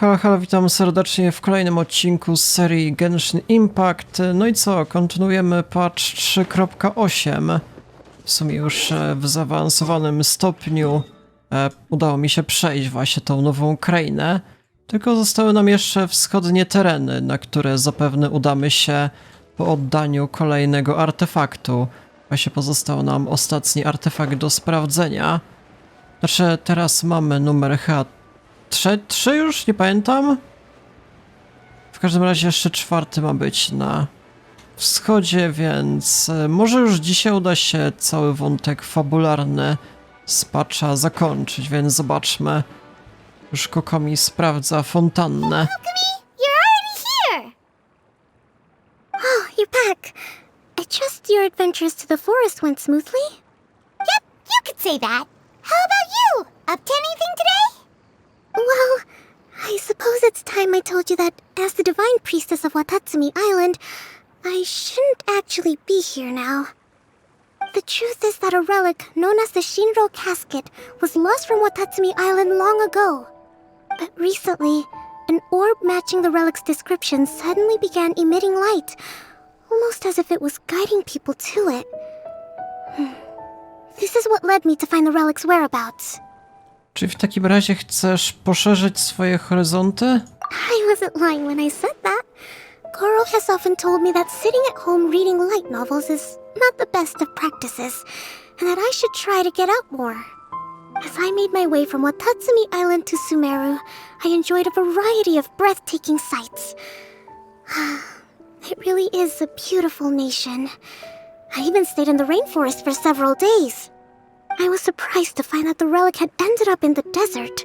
Halo, halo, witam serdecznie w kolejnym odcinku z serii Genshin Impact. No i co, kontynuujemy patch 3.8. W sumie już w zaawansowanym stopniu udało mi się przejść właśnie tą nową krainę. Tylko zostały nam jeszcze wschodnie tereny, na które zapewne udamy się po oddaniu kolejnego artefaktu. Właśnie pozostał nam ostatni artefakt do sprawdzenia. Znaczy, teraz mamy numer chyba 3 już? Nie pamiętam. W każdym razie jeszcze 4 ma być na wschodzie, więc może już dzisiaj uda się cały wątek fabularny z patcha zakończyć, więc zobaczmy. Już Kokomi sprawdza fontannę. You're already here! Oh, you're back. I trust your adventures to the forest went smoothly? Yep, you could say that. How about you? Up to anything today? Well, I suppose it's time I told you that as the divine priestess of Watatsumi Island, I shouldn't actually be here now. The truth is that a relic known as the Shinro casket was lost from Watatsumi Island long ago. But recently, an orb matching the relic's description suddenly began emitting light, almost as if it was guiding people to it. This is what led me to find the relic's whereabouts. Czy w takim razie chcesz poszerzyć swoje horyzonty? I wasn't lying when I said that. Goro has often told me that sitting at home reading light novels is not the best of practices, and that I should try to get out more. As I made my way from Watatsumi Island to Sumeru, I enjoyed a variety of breathtaking sights. It really is a beautiful nation. I even stayed in the rainforest for several days. I was surprised to find that the relic had ended up in the desert.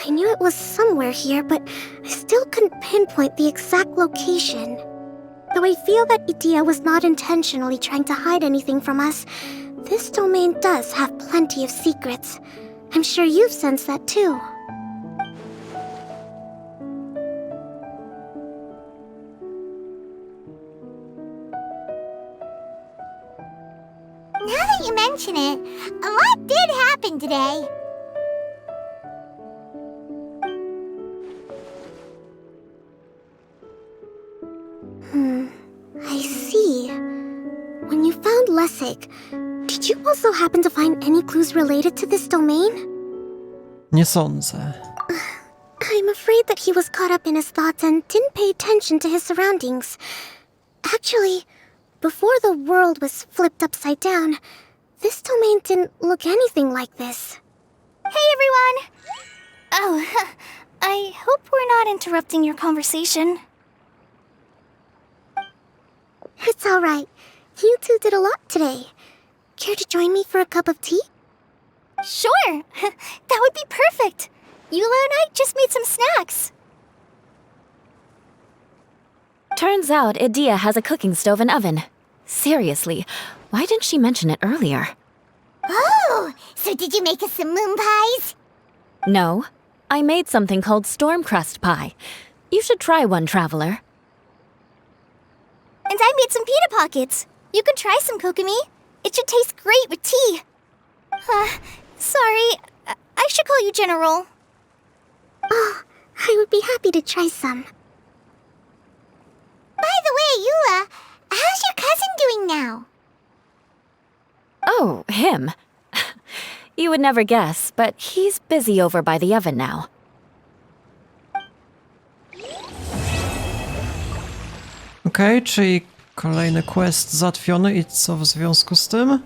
I knew it was somewhere here, but I still couldn't pinpoint the exact location. Though I feel that Idia was not intentionally trying to hide anything from us, this domain does have plenty of secrets. I'm sure you've sensed that too. Now that you mention it, a lot did happen today. I see. When you found Lessig, did you also happen to find any clues related to this domain? Nie sądzę. I'm afraid that he was caught up in his thoughts and didn't pay attention to his surroundings. Actually, before the world was flipped upside down, this domain didn't look anything like this. Hey everyone! Oh, I hope we're not interrupting your conversation. It's all right. You two did a lot today. Care to join me for a cup of tea? Sure! That would be perfect! Eula and I just made some snacks. Turns out Idia has a cooking stove and oven. Seriously, why didn't she mention it earlier? Oh, so did you make us some moon pies? No, I made something called storm crust pie. You should try one, traveler. And I made some pita pockets. You could try some, Kokomi. It should taste great with tea. Sorry, I should call you General. Oh, I would be happy to try some. By the way, Eula, how's your cousin doing now? Oh, him. You would never guess, but he's busy over by the oven now. Okej, czyli kolejny quest załatwiony i co w związku z tym?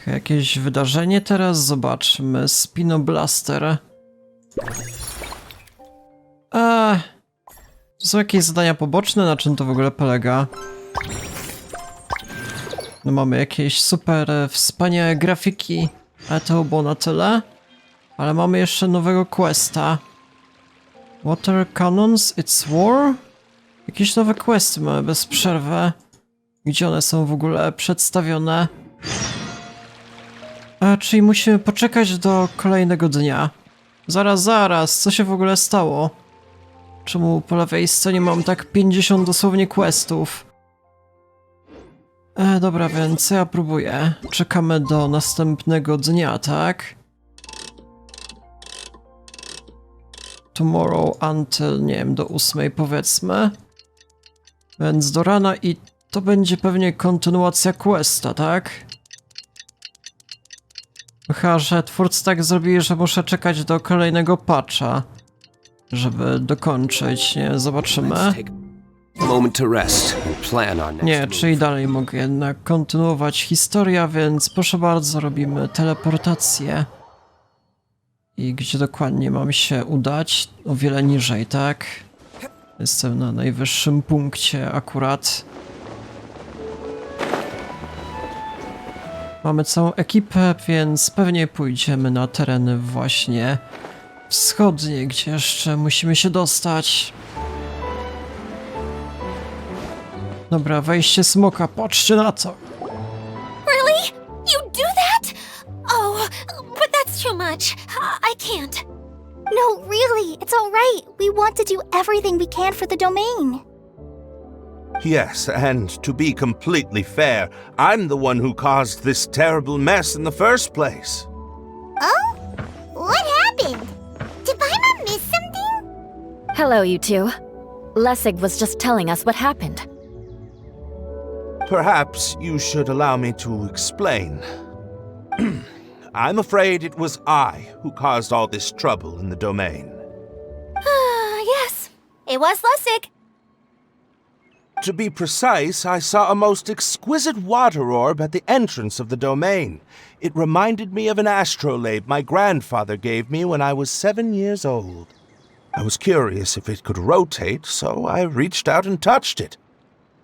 Jakieś wydarzenie teraz? Zobaczmy. Spinoblaster. To są jakieś zadania poboczne? Na czym to w ogóle polega? No mamy jakieś super wspaniałe grafiki, ale to było na tyle. Ale mamy jeszcze nowego questa. Water Cannons, It's War? Jakieś nowe questy mamy bez przerwy. Gdzie one są w ogóle przedstawione? Czyli musimy poczekać do kolejnego dnia. Zaraz, co się w ogóle stało? Czemu po lewej stronie mam tak 50 dosłownie questów? Dobra, więc ja próbuję. Czekamy do następnego dnia, tak? Tomorrow until, nie wiem, do 8 powiedzmy. Więc do rana i to będzie pewnie kontynuacja questa, tak? Chyba, że twórcy tak zrobili, że muszę czekać do kolejnego patcha, żeby dokończyć, nie? Zobaczymy. Nie, czyli dalej mogę jednak kontynuować historię, więc proszę bardzo, robimy teleportację. I gdzie dokładnie mam się udać? O wiele niżej, tak? Jestem na najwyższym punkcie akurat. Mamy całą ekipę, więc pewnie pójdziemy na tereny właśnie wschodnie, gdzie jeszcze musimy się dostać. Dobra, wejście smoka, patrzcie na to! Really? You do that? Oh, but that's too much. I can't. No, really, it's all right. We want to do everything we can for the domain. Yes, and to be completely fair, I'm the one who caused this terrible mess in the first place. Oh? What happened? Did Paimon miss something? Hello, you two. Lessig was just telling us what happened. Perhaps you should allow me to explain. I'm afraid it was I who caused all this trouble in the domain. Yes, it was Lessig. To be precise, I saw a most exquisite water orb at the entrance of the domain. It reminded me of an astrolabe my grandfather gave me when I was 7 years old. I was curious if it could rotate, so I reached out and touched it.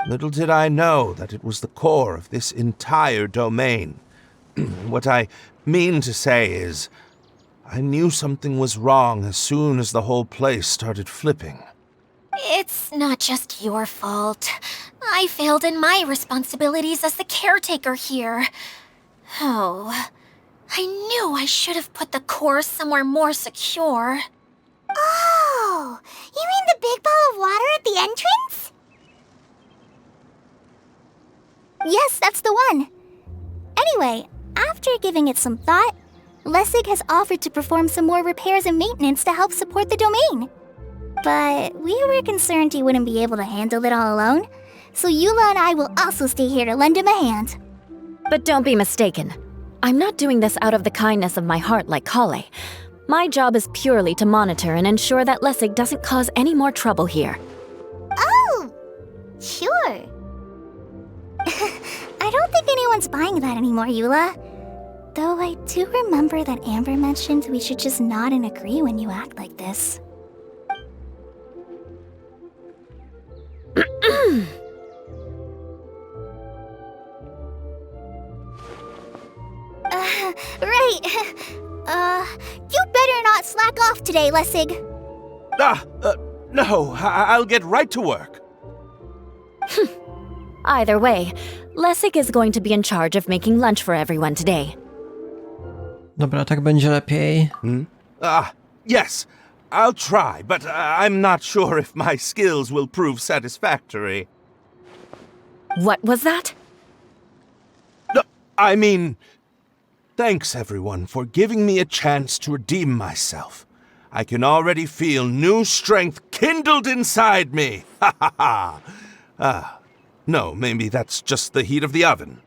Little did I know that it was the core of this entire domain. What I mean to say is, I knew something was wrong as soon as the whole place started flipping. It's not just your fault. I failed in my responsibilities as the caretaker here. Oh, I knew I should have put the core somewhere more secure. Oh, you mean the big ball of water at the entrance? Yes, that's the one. Anyway, after giving it some thought, Lessig has offered to perform some more repairs and maintenance to help support the domain. But we were concerned he wouldn't be able to handle it all alone, so Eula and I will also stay here to lend him a hand. But don't be mistaken. I'm not doing this out of the kindness of my heart like Kale. My job is purely to monitor and ensure that Lessig doesn't cause any more trouble here. Oh, sure. I don't think anyone's buying that anymore, Eula. Though I do remember that Amber mentioned we should just nod and agree when you act like this. Right. You better not slack off today, Lessig. No, I'll get right to work. Either way, Lessig is going to be in charge of making lunch for everyone today. Dobra, tak będzie lepiej. Yes, I'll try, but I'm not sure if my skills will prove satisfactory. What was that? No, I mean, thanks everyone for giving me a chance to redeem myself. I can already feel new strength kindled inside me. Ha ha ha. No, maybe that's just the heat of the oven.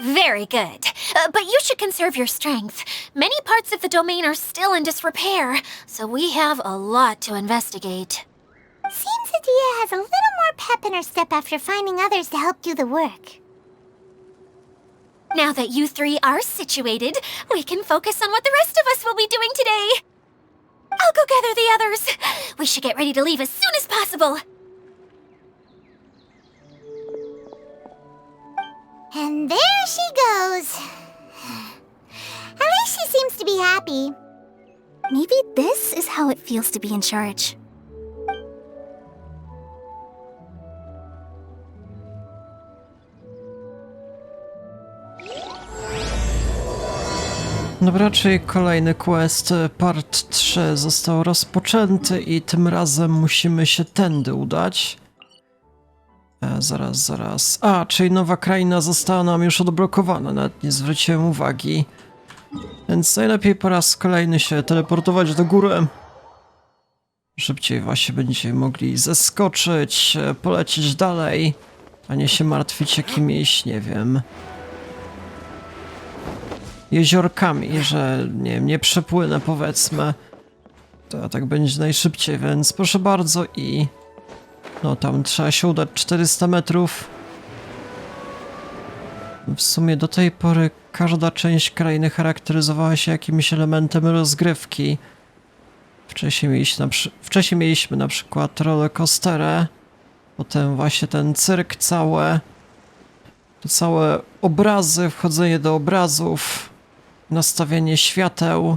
Very good. But you should conserve your strength. Many parts of the domain are still in disrepair, so we have a lot to investigate. Seems Adia has a little more pep in her step after finding others to help do the work. Now that you three are situated, we can focus on what the rest of us will be doing today. I'll go gather the others. We should get ready to leave as soon as possible. And there she goes. At least she seems to be happy. Maybe this is how it feels to be in charge. Dobra, czyli kolejny quest, part 3 został rozpoczęty i tym razem musimy się tędy udać. Zaraz. A, czyli nowa kraina została nam już odblokowana, nawet nie zwróciłem uwagi. Więc najlepiej po raz kolejny się teleportować do góry. Szybciej właśnie będziemy mogli zeskoczyć, polecieć dalej, a nie się martwić jakimiś, nie wiem, jeziorkami, że nie wiem, nie przepłynę, powiedzmy. To tak będzie najszybciej, więc proszę bardzo i... No tam trzeba się udać 400 metrów. W sumie do tej pory każda część krainy charakteryzowała się jakimś elementem rozgrywki. Wcześniej mieliśmy na przykład rollercoasterę, potem właśnie ten cyrk te całe obrazy, wchodzenie do obrazów, nastawienie świateł,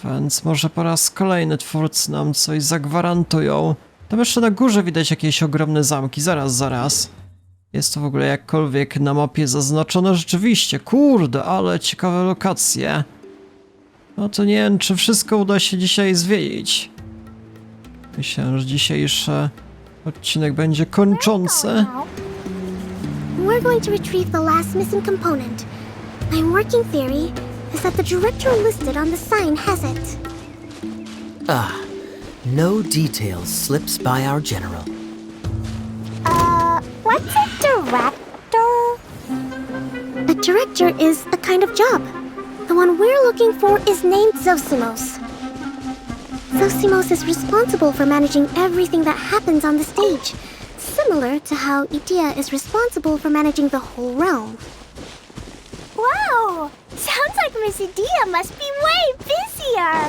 więc może po raz kolejny twórcy nam coś zagwarantują. Tam jeszcze na górze widać jakieś ogromne zamki, zaraz. Jest to w ogóle jakkolwiek na mapie zaznaczone rzeczywiście, kurde, ale ciekawe lokacje. No to nie wiem, czy wszystko uda się dzisiaj zwiedzić. Myślę, że dzisiejszy odcinek będzie kończący. We're going to retrieve the last missing component. My working theory is that the director listed on the sign has it. No details slips by our general. What's a director? A director is a kind of job. The one we're looking for is named Zosimos. Zosimos is responsible for managing everything that happens on the stage, similar to how Idea is responsible for managing the whole realm. Wow! Sounds like Miss Idea must be way busier!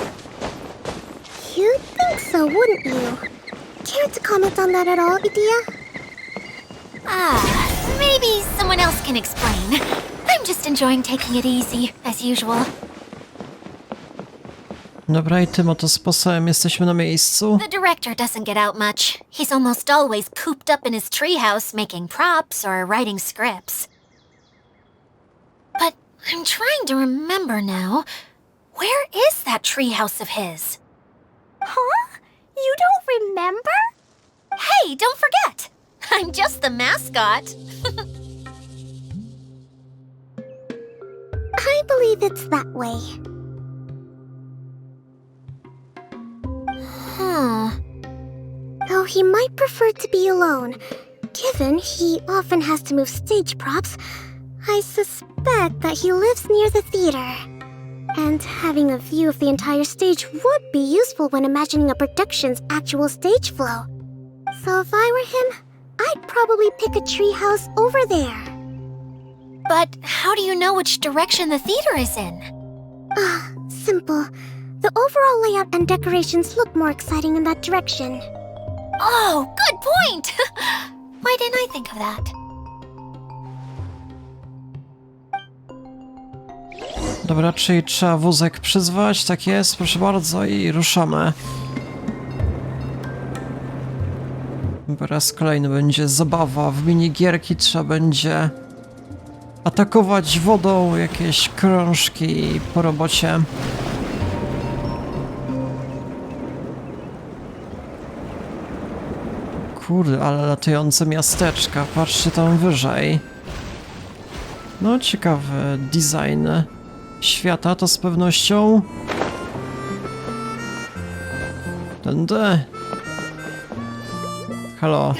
You'd think so, wouldn't you? Care to comment on that at all, Idea? Maybe someone else can explain. I'm just enjoying taking it easy, as usual. Dobra, i tym oto sposobem jesteśmy na miejscu. The director doesn't get out much. He's almost always cooped up in his treehouse making props or writing scripts. But I'm trying to remember now. Where is that treehouse of his? Huh? You don't remember? Hey, don't forget! I'm just the mascot. I believe it's that way. Though he might prefer to be alone, given he often has to move stage props, I suspect that he lives near the theater. And having a view of the entire stage would be useful when imagining a production's actual stage flow. So if I were him, I'd probably pick a treehouse over there. But how do you know which direction the theater is in? Simple. The overall layout and decorations look more exciting in that direction. Oh, good point! Why didn't I think of that? Dobra, czyli trzeba wózek przyzwać, tak jest, proszę bardzo, i ruszamy. Po raz kolejny będzie zabawa w minigierki, trzeba będzie atakować wodą jakieś krążki po robocie. Kurde, ale latające miasteczka, patrzcie tam wyżej. No, ciekawy design świata to z pewnością. Tędy. Halo.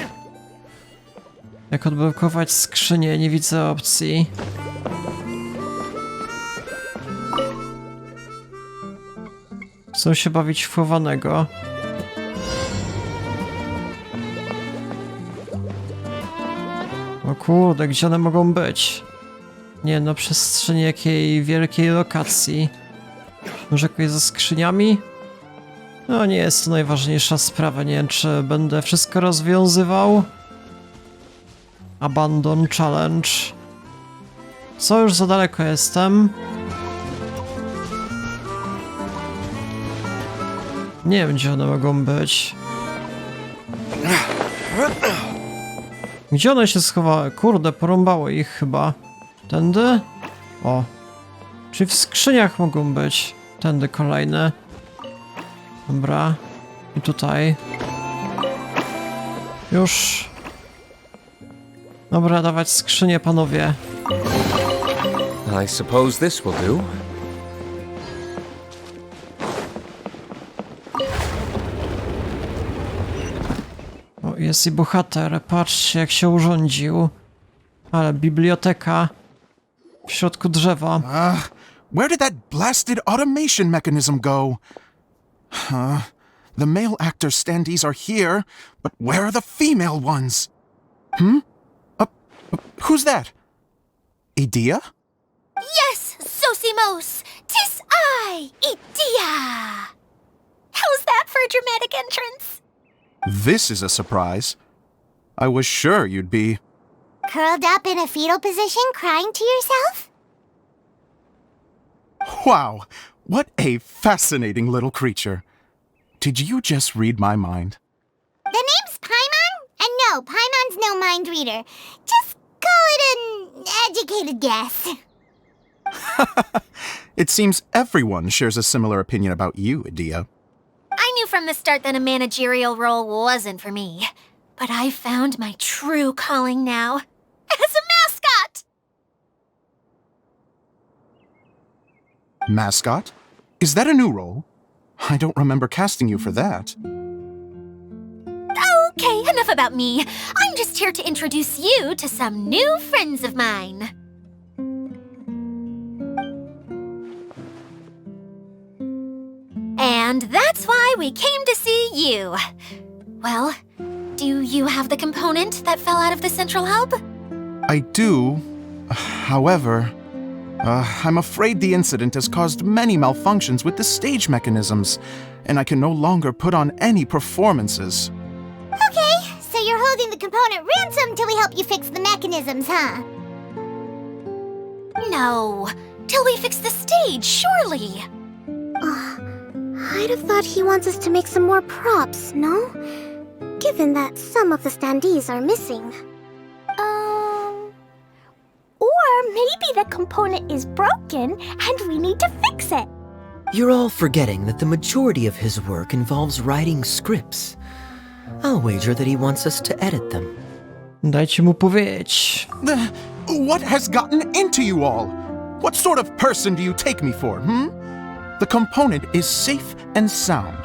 Jak odblokować skrzynię? Nie widzę opcji. Chcę się bawić w chowanego. O kurde, gdzie one mogą być? Nie, na przestrzeni jakiej wielkiej lokacji. Może jakoś ze skrzyniami? No nie jest to najważniejsza sprawa, nie wiem czy będę wszystko rozwiązywał. Abandon Challenge. Co, już za daleko jestem? Nie wiem gdzie one mogą być. Gdzie one się schowały? Kurde, porąbało ich chyba. Tędy? O. Czyli w skrzyniach mogą być. Tędy kolejne. Dobra. I tutaj. Już. Dobra, dawać skrzynię, panowie. I suppose this will do. O, jest i bohater. Patrzcie, jak się urządził. Ale biblioteka w środku drzewa. Where did that blasted automation mechanism go? The male actor standees are here, but where are the female ones? Who's that? Idea? Yes, Sosimos! 'Tis I, Idia! How's that for a dramatic entrance? This is a surprise. I was sure you'd be... Curled up in a fetal position, crying to yourself? Wow, what a fascinating little creature. Did you just read my mind? The name's Paimon? And no, Paimon's no mind reader. Just call it an educated guess. It seems everyone shares a similar opinion about you, Idea. I knew from the start that a managerial role wasn't for me. But I found my true calling now. As a mascot! Mascot? Is that a new role? I don't remember casting you for that. Okay, enough about me. I'm just here to introduce you to some new friends of mine. And that's why we came to see you. Well, do you have the component that fell out of the central hub? I do. However, I'm afraid the incident has caused many malfunctions with the stage mechanisms, and I can no longer put on any performances. Okay, so you're holding the component ransom till we help you fix the mechanisms, huh? No, till we fix the stage, surely. I'd have thought he wants us to make some more props, no? Given that some of the standees are missing. Or maybe the component is broken and we need to fix it. You're all forgetting that the majority of his work involves writing scripts. I'll wager that he wants us to edit them. Dajcie mu powiedzieć. What has gotten into you all? What sort of person do you take me for, The component is safe and sound.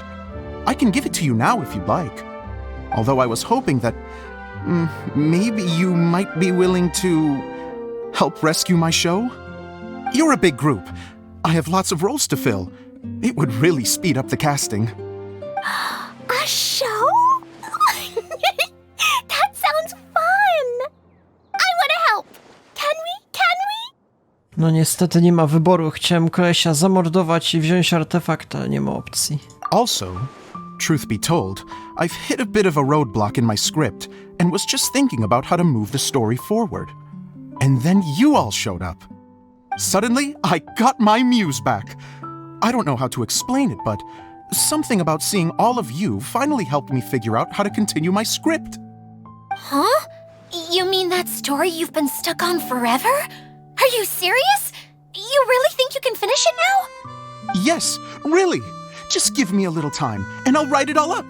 I can give it to you now if you'd like. Although I was hoping that maybe you might be willing to help rescue my show? You're a big group. I have lots of roles to fill. It would really speed up the casting. A show? That sounds fun! I want to help! Can we? No niestety nie ma wyboru. Chciałem kolesia zamordować i wziąć artefakt, ale nie ma opcji. Also, truth be told, I've hit a bit of a roadblock in my script and was just thinking about how to move the story forward. And then you all showed up. Suddenly, I got my muse back. I don't know how to explain it, but something about seeing all of you finally helped me figure out how to continue my script. Huh? You mean that story you've been stuck on forever? Are you serious? You really think you can finish it now? Yes, really. Just give me a little time, and I'll write it all up.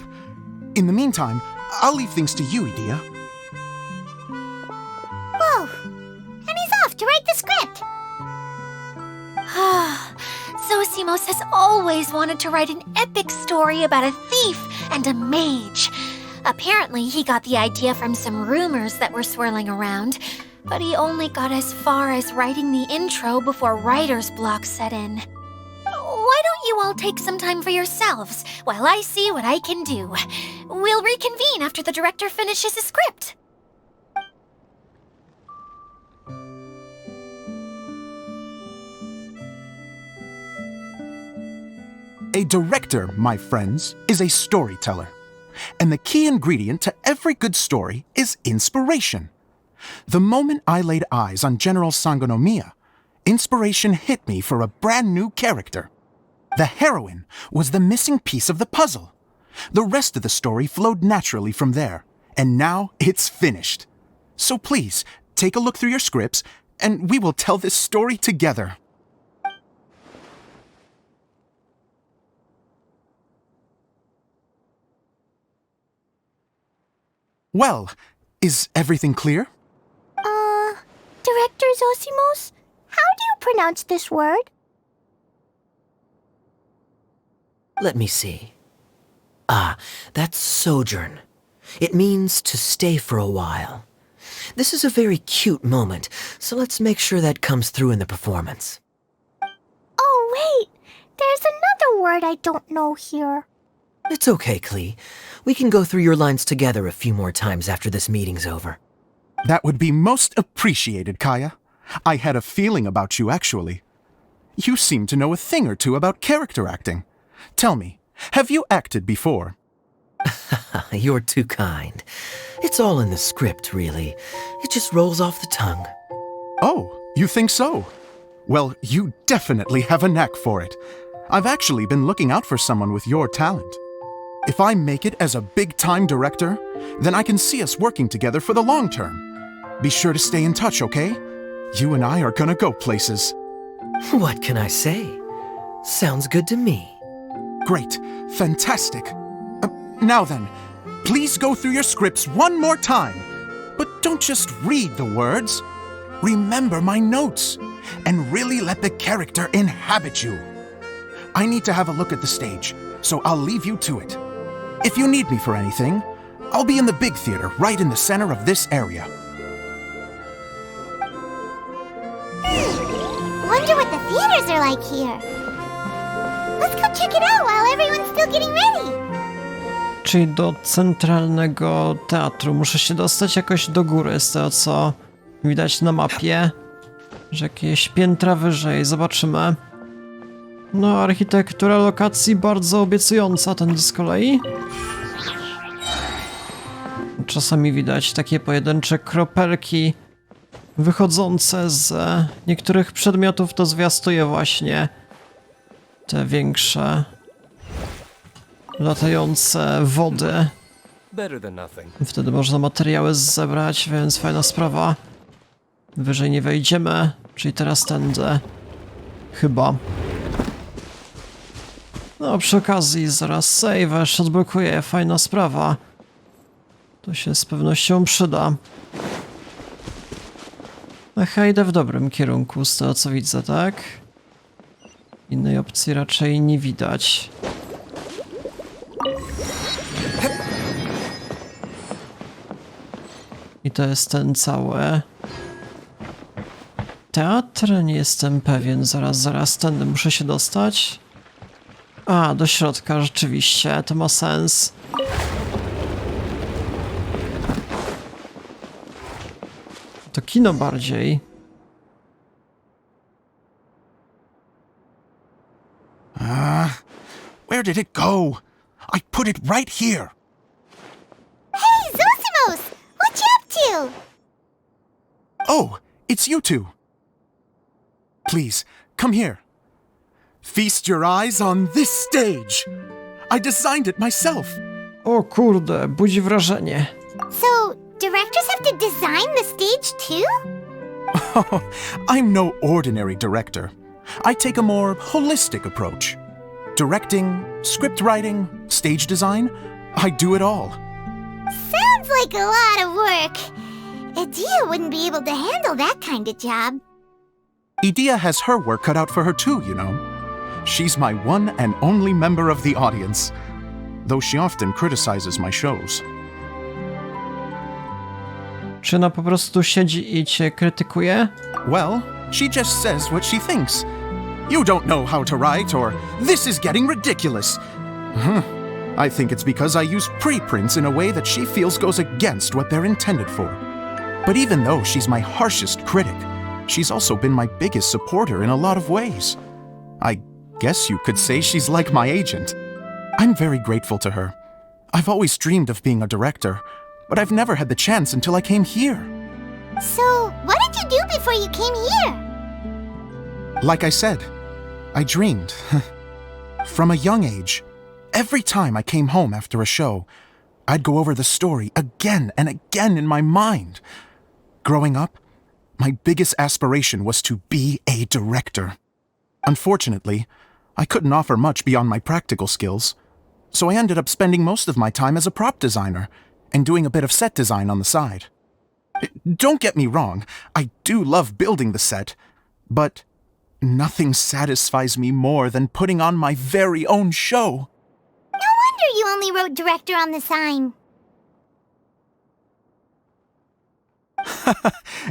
In the meantime, I'll leave things to you, Idea. Whoa! And he's off to write the script! Zosimos has always wanted to write an epic story about a thief and a mage. Apparently, he got the idea from some rumors that were swirling around, but he only got as far as writing the intro before writer's block set in. Why don't you all take some time for yourselves while I see what I can do? We'll reconvene after the director finishes his script. A director, my friends, is a storyteller. And the key ingredient to every good story is inspiration. The moment I laid eyes on General Sangonomiya, inspiration hit me for a brand new character. The heroine was the missing piece of the puzzle. The rest of the story flowed naturally from there, and now it's finished. So please, take a look through your scripts, and we will tell this story together. Well, is everything clear? Dr. Zosimos, how do you pronounce this word? Let me see. Ah, that's sojourn. It means to stay for a while. This is a very cute moment, so let's make sure that comes through in the performance. Oh, wait. There's another word I don't know here. It's okay, Klee. We can go through your lines together a few more times after this meeting's over. That would be most appreciated, Kaya. I had a feeling about you, actually. You seem to know a thing or two about character acting. Tell me, have you acted before? You're too kind. It's all in the script, really. It just rolls off the tongue. Oh, you think so? Well, you definitely have a knack for it. I've actually been looking out for someone with your talent. If I make it as a big-time director, then I can see us working together for the long term. Be sure to stay in touch, okay? You and I are gonna go places. What can I say? Sounds good to me. Great. Fantastic. Now then, please go through your scripts one more time. But don't just read the words. Remember my notes and really let the character inhabit you. I need to have a look at the stage, so I'll leave you to it. If you need me for anything, I'll be in the big theater right in the center of this area. Wonder what the theaters are like here. Let's go check it out while everyone's still getting ready. Czyli do centralnego teatru. Muszę się dostać jakoś do góry, z tego co widać na mapie. Że jakieś piętra wyżej. Zobaczymy. No, architektura lokacji bardzo obiecująca, ten z kolei. Czasami widać takie pojedyncze kropelki wychodzące z niektórych przedmiotów, to zwiastuje właśnie te większe latające wody. Better than nothing. Wtedy można materiały zebrać, więc fajna sprawa. Wyżej nie wejdziemy, czyli teraz tędy. Chyba. No, przy okazji zaraz save aż odblokuję, fajna sprawa. To się z pewnością przyda. Ach, idę w dobrym kierunku z tego co widzę, tak? Innej opcji raczej nie widać. I to jest ten cały teatr? Nie jestem pewien. Zaraz, tędy muszę się dostać. A, do środka, rzeczywiście, to ma sens. To kino bardziej. Where did it go? I put it right here. Hey, Zosimos! What you up to? Oh, it's you two. Please, come here. Feast your eyes on this stage. I designed it myself. O kurde, budzi wrażenie. So, directors have to design the stage too? Oh, I'm no ordinary director. I take a more holistic approach. Directing, script writing, stage design, I do it all. Sounds like a lot of work. Adia wouldn't be able to handle that kind of job. Idia has her work cut out for her too, you know. She's my one and only member of the audience, though she often criticizes my shows. Czy ona po prostu siedzi i cię krytykuje? Well, she just says what she thinks. You don't know how to write, or this is getting ridiculous. I think it's because I use preprints in a way that she feels goes against what they're intended for. But even though she's my harshest critic, she's also been my biggest supporter in a lot of ways. I guess you could say she's like my agent. I'm very grateful to her. I've always dreamed of being a director, but I've never had the chance until I came here. So, what did you do before you came here? Like I said, I dreamed. From a young age, every time I came home after a show, I'd go over the story again and again in my mind. Growing up, my biggest aspiration was to be a director. Unfortunately, I couldn't offer much beyond my practical skills, so I ended up spending most of my time as a prop designer and doing a bit of set design on the side. Don't get me wrong, I do love building the set, but nothing satisfies me more than putting on my very own show. No wonder you only wrote director on the sign.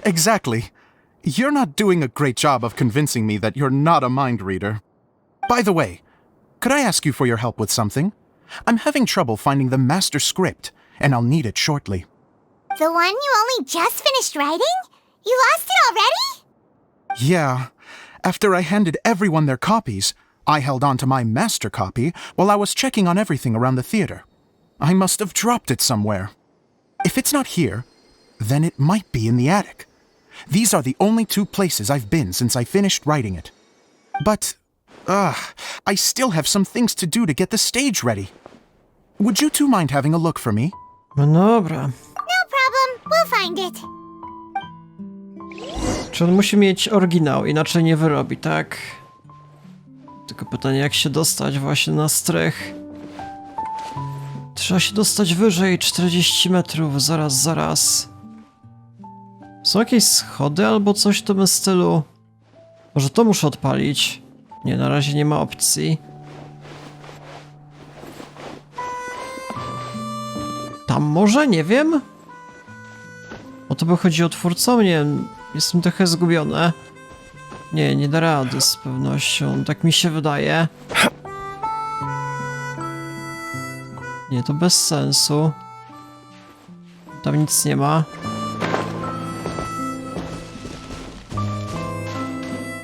Exactly. You're not doing a great job of convincing me that you're not a mind reader. By the way, could I ask you for your help with something? I'm having trouble finding the master script, and I'll need it shortly. The one you only just finished writing? You lost it already? Yeah. After I handed everyone their copies, I held on to my master copy while I was checking on everything around the theater. I must have dropped it somewhere. If it's not here, then it might be in the attic. These are the only two places I've been since I finished writing it. But, I still have some things to do to get the stage ready. Would you two mind having a look for me? No dobra. No problem, we'll find it. Czy on musi mieć oryginał, inaczej nie wyrobi, tak? Tylko pytanie, jak się dostać właśnie na strych. Trzeba się dostać wyżej 40 metrów, zaraz. Są jakieś schody albo coś w tym stylu? Może to muszę odpalić? Nie, na razie nie ma opcji. Tam może? Nie wiem. O to by chodzi o twórcą? Nie wiem. Jestem trochę zgubiony. Nie da rady z pewnością. Tak mi się wydaje. Nie, to bez sensu. Tam nic nie ma.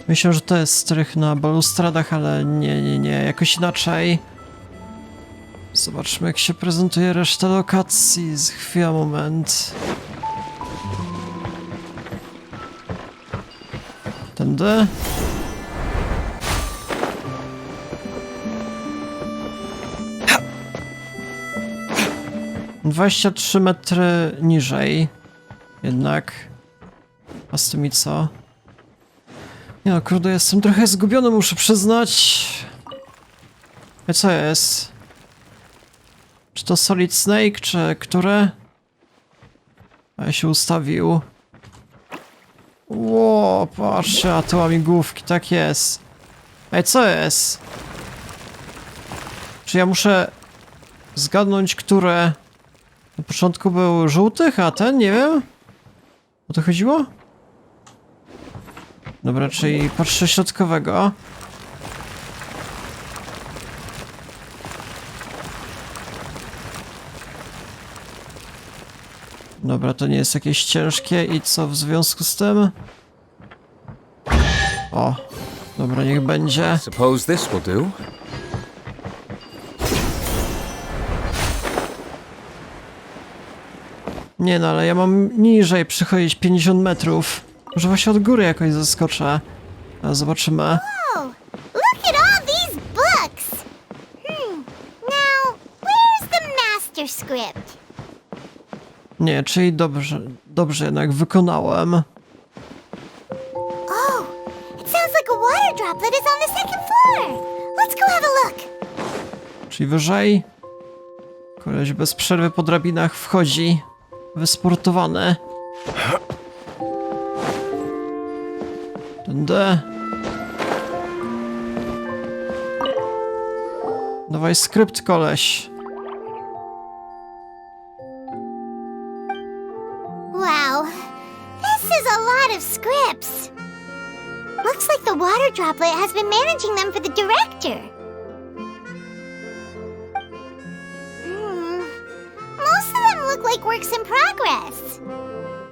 Myślę, że to jest strych na balustradach, ale nie. Jakoś inaczej. Zobaczmy, jak się prezentuje reszta lokacji. Chwila, moment. Tędy. ...23 metry niżej. Jednak. A z tymi co? Nie no, kurde, jestem trochę zgubiony, muszę przyznać. Co jest? Czy to Solid Snake, czy które? A ja się ustawił. Ło, patrzcie, a tu łamigłówki, tak jest. Co jest? Czy ja muszę zgadnąć, które... Na początku był żółty, a ten, nie wiem. O to chodziło? Dobra, czyli patrzę środkowego. Dobra, to nie jest jakieś ciężkie i co w związku z tym? O, dobra, niech będzie. Suppose this will do. Nie no, ale ja mam niżej przychodzić 50 metrów. Może właśnie od góry jakoś zaskoczę. A zobaczymy. Oh, look at all these books! Now, where's the master script? Nie, czyli dobrze jednak wykonałem. Oh, it sounds like a water droplet is on the second floor. Let's go have a look. Czyli wyżej. Koleś bez przerwy po drabinach wchodzi. Wysportowany. Tędy. Dawaj skrypt, koleś. Wow, this is a lot of scripts. Looks like the water droplet has been managing them for the director. Most of them look like works in progress.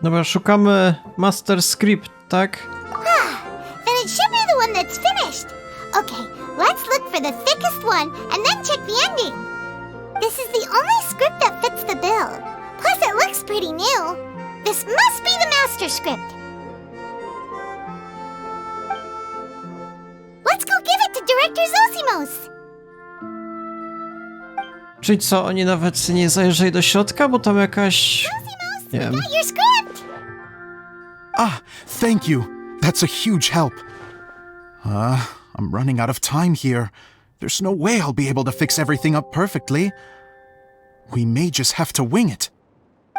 Dobra, szukamy master script, tak? Then it should be the one that's finished. Okay, let's look for the thickest one and then check the ending. This is the only script that fits the bill. Plus it looks pretty new. This must be the master script. Let's go give it to Director Zosimos. Czyli co, oni nawet nie zajrzeli do środka, bo tam jakaś... Zosimos, Nie wiem. got your script. Ah, thank you. That's a huge help. I'm running out of time here. There's no way I'll be able to fix everything up perfectly. We may just have to wing it.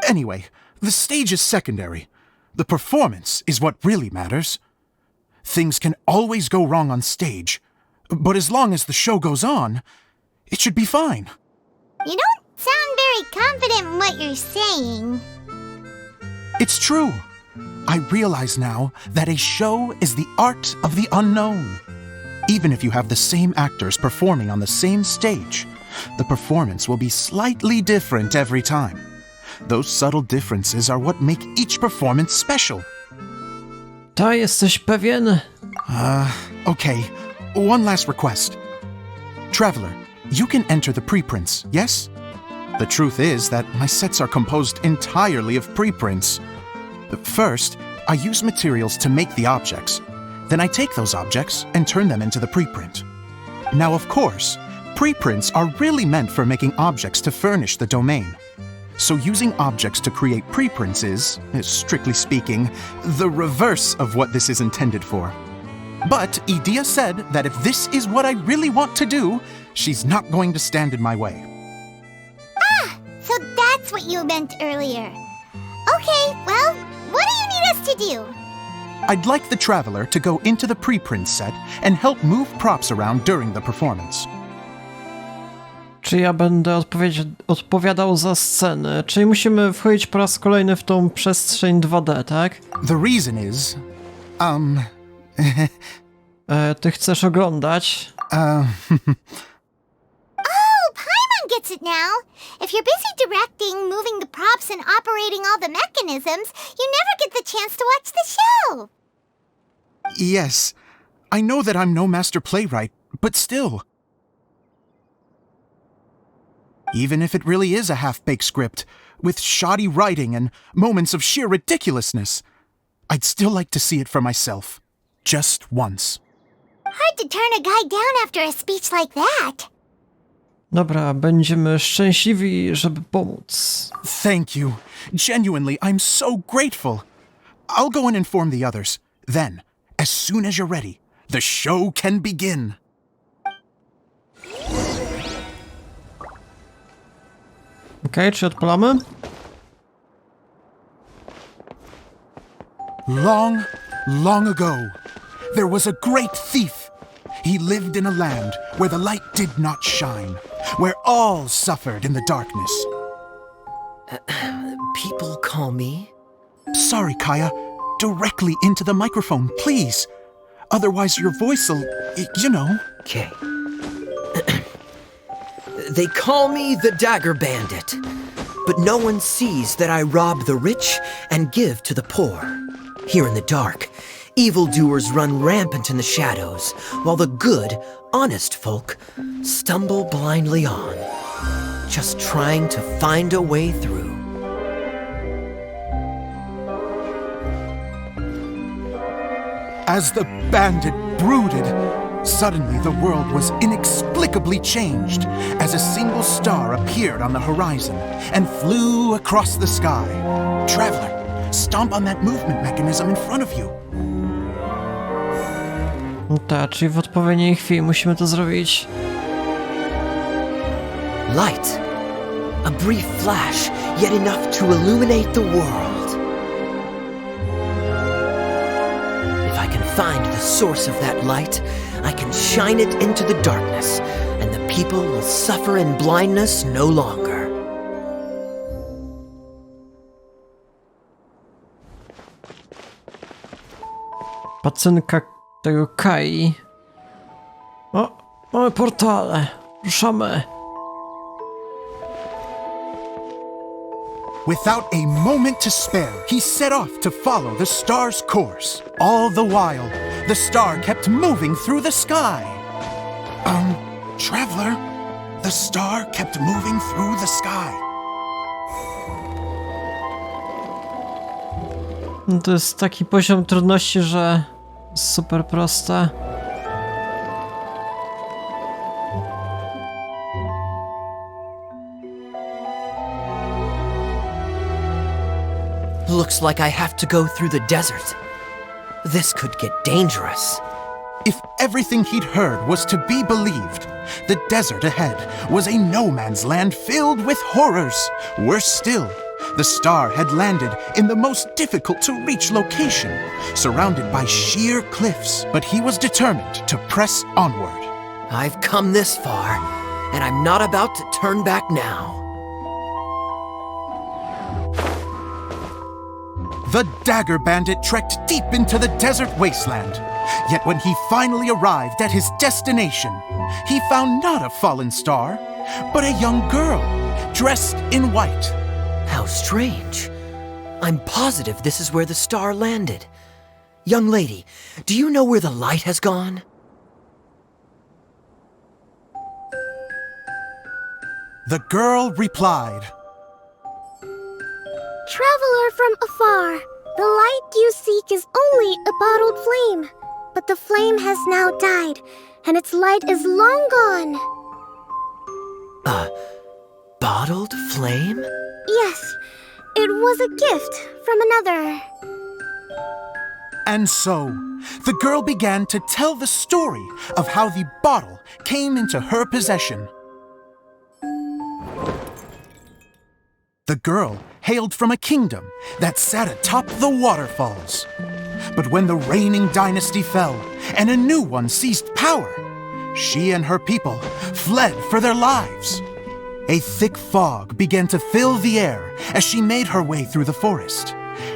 Anyway, The stage is secondary. The performance is what really matters. Things can always go wrong on stage, but as long as the show goes on, it should be fine. You don't sound very confident in what you're saying. It's true. I realize now that a show is the art of the unknown. Even if you have the same actors performing on the same stage, the performance will be slightly different every time. Those subtle differences are what make each performance special. Ta, jesteś pewien? Okay, one last request. Traveler, you can enter the preprints, yes? The truth is that my sets are composed entirely of preprints. First, I use materials to make the objects. Then I take those objects and turn them into the preprint. Now, of course, preprints are really meant for making objects to furnish the domain. So using objects to create preprints is, strictly speaking, the reverse of what this is intended for. But Edea said that if this is what I really want to do, she's not going to stand in my way. So that's what you meant earlier. Okay, well, what do you need us to do? I'd like the Traveler to go into the preprint set and help move props around during the performance. Czy ja będę odpowiadał za scenę? Czyli musimy wchodzić po raz kolejny w tą przestrzeń 2D, tak? The reason is, Ty chcesz oglądać? Paimon gets it now. If you're busy directing, moving the props, and operating all the mechanisms, you never get the chance to watch the show. Yes, I know that I'm no master playwright, but still. Even if it really is a half-baked script, with shoddy writing and moments of sheer ridiculousness, I'd still like to see it for myself. Just once. Hard to turn a guy down after a speech like that. Dobra, będziemy szczęśliwi, żeby pomóc. Thank you. Genuinely, I'm so grateful. I'll go and inform the others. Then, as soon as you're ready, the show can begin. Okej, czy odpalamy? Long, long ago, there was a great thief. He lived in a land where the light did not shine, where all suffered in the darkness. People call me... Sorry, Kaya. Directly into the microphone, please. Otherwise your voice'll, you know. Okay. They call me the Dagger Bandit, but no one sees that I rob the rich and give to the poor. Here in the dark, evildoers run rampant in the shadows, while the good, honest folk stumble blindly on, just trying to find a way through. As the bandit brooded, suddenly the world was inexplicably changed as a single star appeared on the horizon and flew across the sky. Traveler, stomp on that movement mechanism in front of you. Tak, czyli w odpowiedniej chwili musimy to zrobić. Light. A brief flash, yet enough to illuminate the world. If I can find the source of that light, I can shine it into the darkness, and the people will suffer in blindness no longer. Pacynka tego Kai. O, mamy portale. Ruszamy. Without a moment to spare, he set off to follow the star's course. All the while, the star kept moving through the sky. Traveler, the star kept moving through the sky. No to jest taki poziom trudności, że super proste. Looks like I have to go through the desert. This could get dangerous. If everything he'd heard was to be believed, the desert ahead was a no-man's land filled with horrors. Worse still, The star had landed in the most difficult-to-reach location, surrounded by sheer cliffs, but he was determined to press onward. I've come this far, and I'm not about to turn back now. The Dagger Bandit trekked deep into the desert wasteland. Yet when he finally arrived at his destination, he found not a fallen star, but a young girl, dressed in white. How strange. I'm positive this is where the star landed. Young lady, do you know where the light has gone? The girl replied, Traveler from afar, the light you seek is only a bottled flame. But the flame has now died, and its light is long gone. A bottled flame? Yes, it was a gift from another. And so, the girl began to tell the story of how the bottle came into her possession. The girl hailed from a kingdom that sat atop the waterfalls. But when the reigning dynasty fell and a new one seized power, she and her people fled for their lives. A thick fog began to fill the air as she made her way through the forest,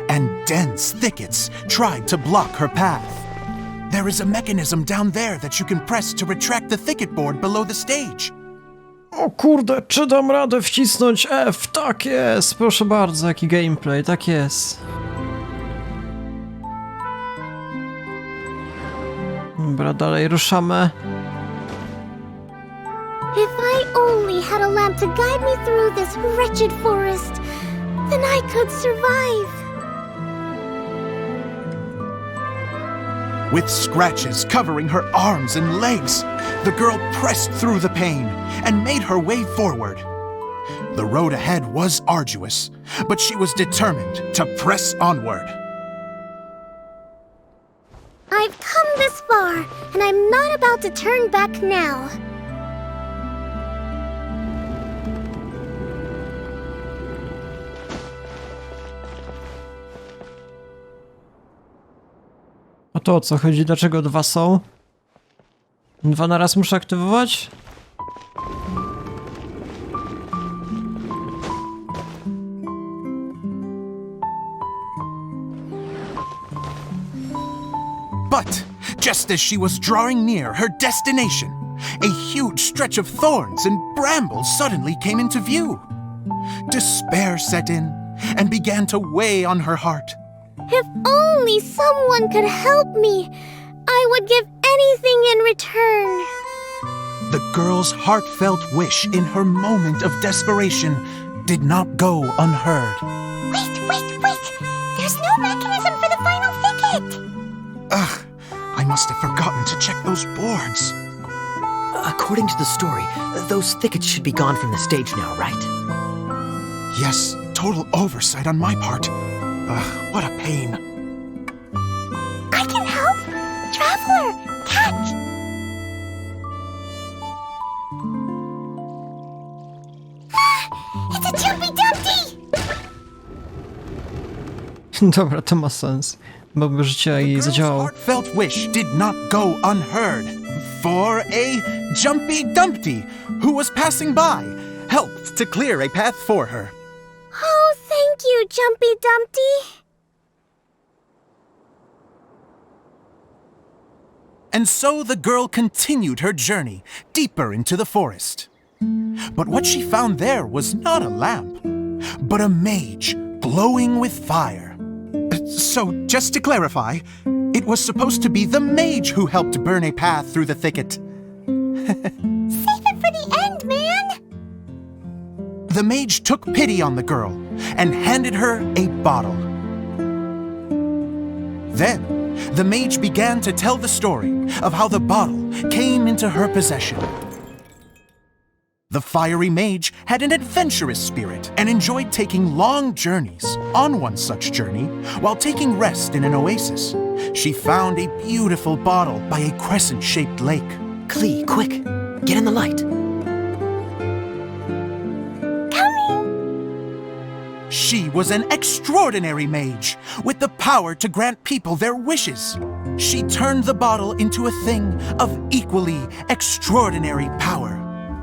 and dense thickets tried to block her path. There is a mechanism down there that you can press to retract the thicket board below the stage. O kurde, czy dam radę wcisnąć F? Tak jest, proszę bardzo, jaki gameplay, tak jest. Dobra, dalej ruszamy. If I only had a lamp to guide me through this wretched forest, then I could survive. With scratches covering her arms and legs, the girl pressed through the pain and made her way forward. The road ahead was arduous, but she was determined to press onward. I've come this far, and I'm not about to turn back now. A to o co chodzi? Dlaczego dwa są? Dwa na raz muszę aktywować? But just as she was drawing near her destination, a huge stretch of thorns and brambles suddenly came into view. Despair set in and began to weigh on her heart. If only someone could help me, I would give anything in return. The girl's heartfelt wish in her moment of desperation did not go unheard. Wait! There's no mechanism for the final thicket! Ugh, I must have forgotten to check those boards. According to the story, those thickets should be gone from the stage now, right? Yes, total oversight on my part. Ugh, what a pain. I can help! Traveler! Catch! It's a Jumpy Dumpty! Dobra, to ma sens. Bo życie jej zadziałało. Heartfelt wish did not go unheard, for a Jumpy Dumpty, who was passing by, helped to clear a path for her. Oh, thank you, Jumpy Dumpty! And so the girl continued her journey deeper into the forest. But what she found there was not a lamp, but a mage glowing with fire. So, just to clarify, it was supposed to be the mage who helped burn a path through the thicket. Save it for the end, man! The mage took pity on the girl and handed her a bottle. Then, the mage began to tell the story of how the bottle came into her possession. The fiery mage had an adventurous spirit and enjoyed taking long journeys. On one such journey, while taking rest in an oasis, she found a beautiful bottle by a crescent-shaped lake. Klee, quick! Get in the light! She was an extraordinary mage with the power to grant people their wishes. She turned the bottle into a thing of equally extraordinary power.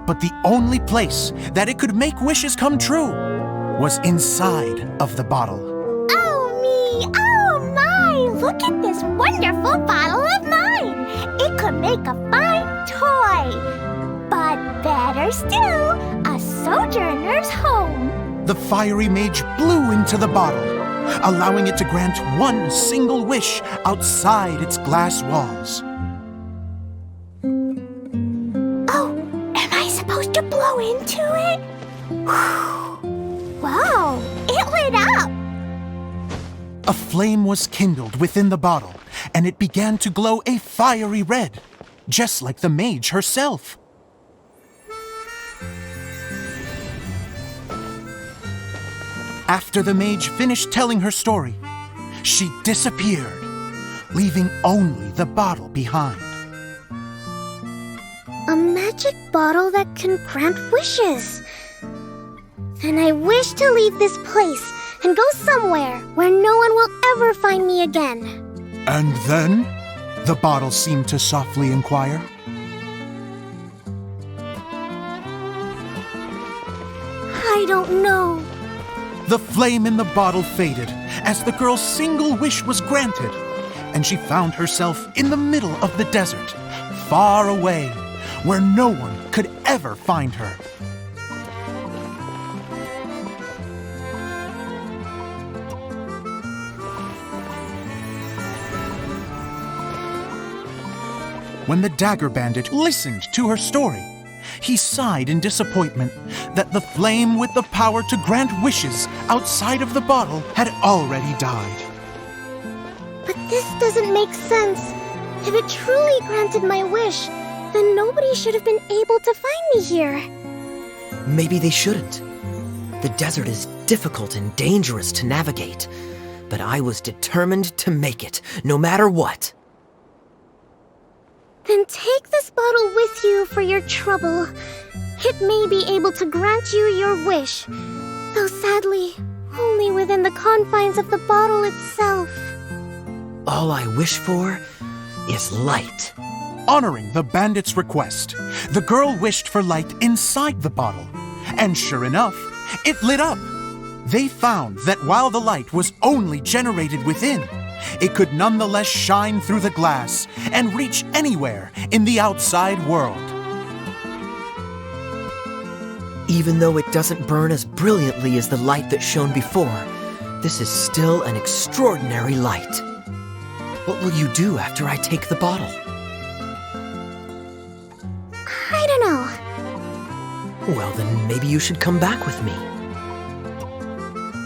But the only place that it could make wishes come true was inside of the bottle. Oh me, oh my! Look at this wonderful bottle of mine! It could make a fine toy! But better still, a sojourner's home! The fiery mage blew into the bottle, allowing it to grant one single wish outside its glass walls. Oh, am I supposed to blow into it? Wow, it lit up! A flame was kindled within the bottle, and it began to glow a fiery red, just like the mage herself. After the mage finished telling her story, she disappeared, leaving only the bottle behind. A magic bottle that can grant wishes. Then I wish to leave this place and go somewhere where no one will ever find me again. And then, the bottle seemed to softly inquire. I don't know. The flame in the bottle faded as the girl's single wish was granted, and she found herself in the middle of the desert, far away, where no one could ever find her. When the dagger bandit listened to her story, he sighed in disappointment that the flame with the power to grant wishes outside of the bottle had already died. But this doesn't make sense. If it truly granted my wish, then nobody should have been able to find me here. Maybe they shouldn't. The desert is difficult and dangerous to navigate, but I was determined to make it, no matter what. Then take this bottle with you for your trouble. It may be able to grant you your wish, though sadly, only within the confines of the bottle itself. All I wish for is light. Honoring the bandit's request, the girl wished for light inside the bottle, and sure enough, it lit up. They found that while the light was only generated within, it could nonetheless shine through the glass and reach anywhere in the outside world. Even though it doesn't burn as brilliantly as the light that shone before, this is still an extraordinary light. What will you do after I take the bottle? I don't know. Well, then maybe you should come back with me.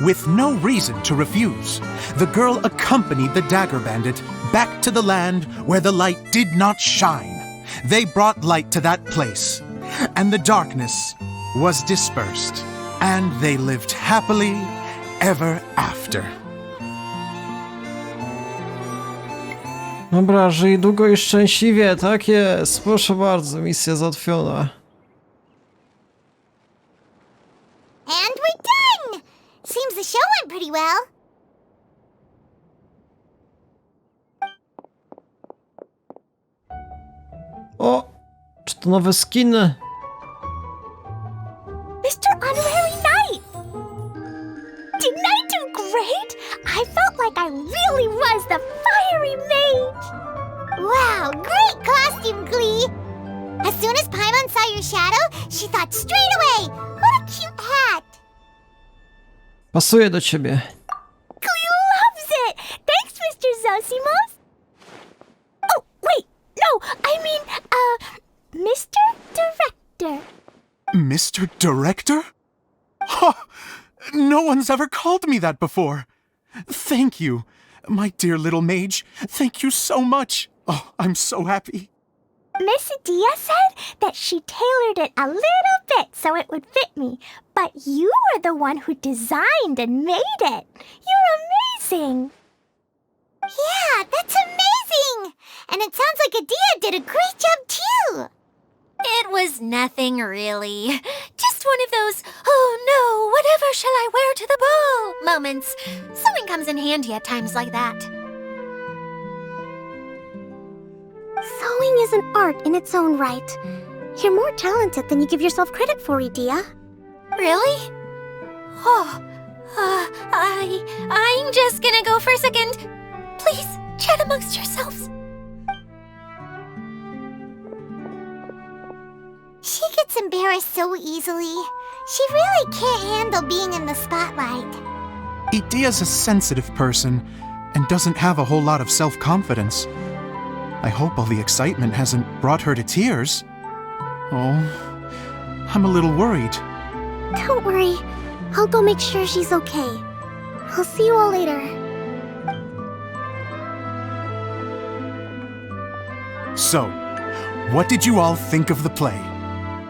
With no reason to refuse, the girl accompanied the dagger bandit back to the land where the light did not shine. They brought light to that place, and the darkness was dispersed, and they lived happily ever after. Dobra, żyj długo i szczęśliwie, tak jest. Proszę bardzo, misja załatwiona. And we're done! Seems the show went pretty well. O! Czy to nowe skiny? Mr. Honorary Knight! Didn't I do great? I felt like I really was the fiery mage! Wow, great costume, Glee! As soon as Paimon saw your shadow, she thought straight away, what a cute hat! Pasuje do ciebie. Glee loves it! Thanks, Mr. Zosimos! Oh, wait, no, I mean, Mr. Director. Mr. Director? Ha! No one's ever called me that before. Thank you, my dear little mage. Thank you so much. Oh, I'm so happy. Miss Adia said that she tailored it a little bit so it would fit me, but you were the one who designed and made it. You're amazing. Yeah, that's amazing. And it sounds like Adia did a great job too. It was nothing really. Just one of those, oh, no, whatever shall I wear to the ball? Moments. Sewing comes in handy at times like that. Sewing is an art in its own right. You're more talented than you give yourself credit for, Idia. Really? Oh, I'm just gonna go for a second. Please, chat amongst yourselves. She gets embarrassed so easily. She really can't handle being in the spotlight. Idia's a sensitive person and doesn't have a whole lot of self-confidence. I hope all the excitement hasn't brought her to tears. Oh, I'm a little worried. Don't worry. I'll go make sure she's okay. I'll see you all later. So, what did you all think of the play?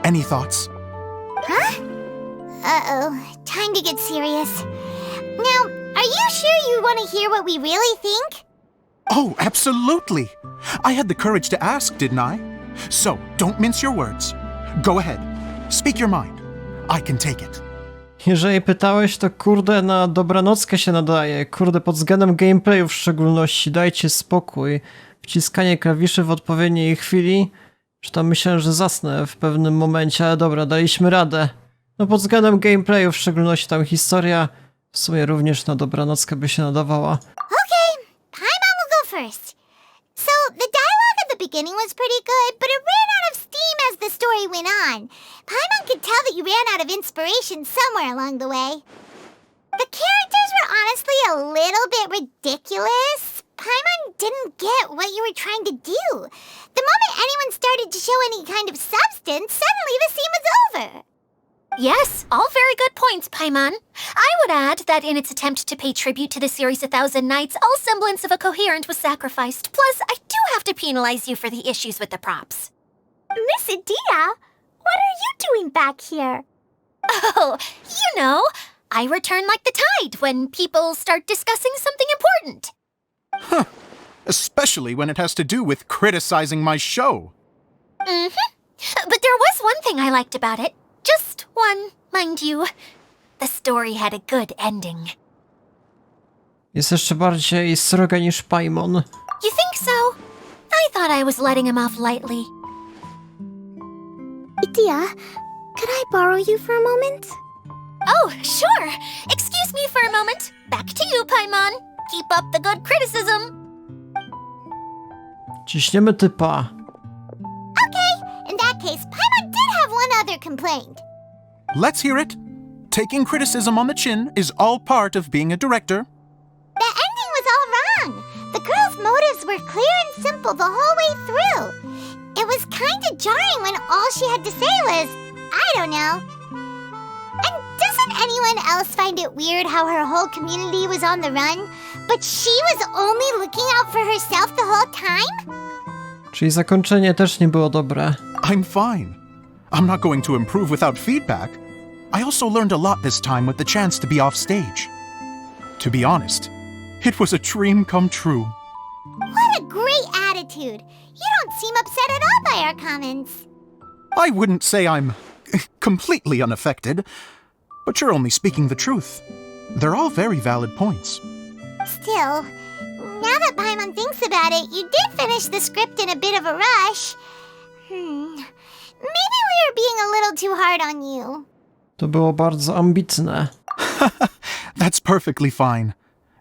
Any thoughts? Huh? Uh-oh. Time to get serious. Now, are you sure you want to hear what we really think? Oh, absolutely. I had the courage to ask, didn't I? So, don't mince your words. Go ahead. Speak your mind. I can take it. Jeżeli pytałeś, to kurde na dobranockę się nadaje. Kurde, pod względem gameplayu w szczególności. Dajcie spokój. Wciskanie klawiszy w odpowiedniej chwili. Czy tam myślałem, że zasnę w pewnym momencie, ale dobra, daliśmy radę. No pod względem gameplayu w szczególności tam historia w sumie również na dobranockę by się nadawała. Okay, Paimon will go first. So, the dialogue at the beginning was pretty good, but it ran out of steam as the story went on. Paimon could tell that you ran out of inspiration somewhere along the way. The characters were honestly a little bit ridiculous. Paimon didn't get what you were trying to do. The moment anyone started to show any kind of substance, suddenly the scene was over. Yes, all very good points, Paimon. I would add that in its attempt to pay tribute to the series 1,000 Nights, all semblance of a coherent was sacrificed. Plus, I do have to penalize you for the issues with the props. Miss Idia, what are you doing back here? Oh, you know, I return like the tide when people start discussing something important. Huh. Especially when it has to do with criticizing my show. Mm-hmm. But there was one thing I liked about it. Just one, mind you. The story had a good ending. Jest jeszcze bardziej sroga niż Paimon. You think so? I thought I was letting him off lightly. Idia, could I borrow you for a moment? Oh, sure. Excuse me for a moment. Back to you, Paimon. Keep up the good criticism. Ciśniemy typa. Okay, in that case, Paimon did have one other complaint. Let's hear it. Taking criticism on the chin is all part of being a director. The ending was all wrong. The girl's motives were clear and simple the whole way through. It was kind of jarring when all she had to say was, I don't know. And doesn't anyone else find it weird how her whole community was on the run, but she was only looking out for herself the whole time? Czyli zakończenie też nie było dobre. I'm fine. I'm not going to improve without feedback. I also learned a lot this time with the chance to be off stage. To be honest, it was a dream come true. What a great attitude. You don't seem upset at all by our comments. I wouldn't say I'm completely unaffected, but you're only speaking the truth. They're all very valid points. Still, now that Paimon thinks about it, you did finish the script in a bit of a rush. Maybe we were being a little too hard on you. To było bardzo ambitne. That's perfectly fine.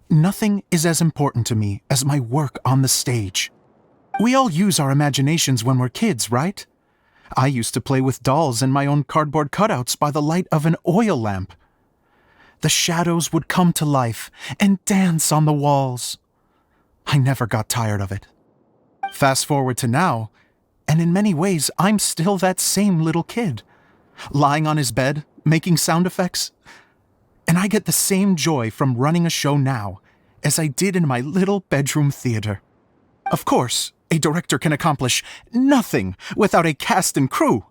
Nothing is as important to me as my work on the stage. We all use our imaginations when we're kids, right? I used to play with dolls and my own cardboard cutouts by the light of an oil lamp. The shadows would come to life and dance on the walls. I never got tired of it. Fast forward to now, and in many ways, I'm still that same little kid, lying on his bed, making sound effects. And I get the same joy from running a show now as I did in my little bedroom theater. Of course, a director can accomplish nothing without a cast and crew.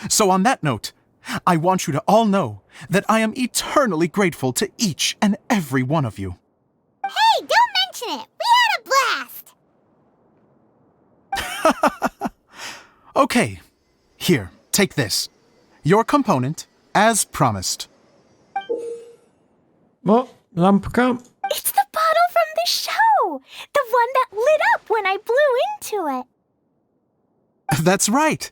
So on that note, I want you to all know that I am eternally grateful to each and every one of you. Hey, don't mention it. We had a blast. Okay, here, take this. Your component, as promised. O, lampka. It's the bottle from the show! The one that lit up when I blew into it. That's right.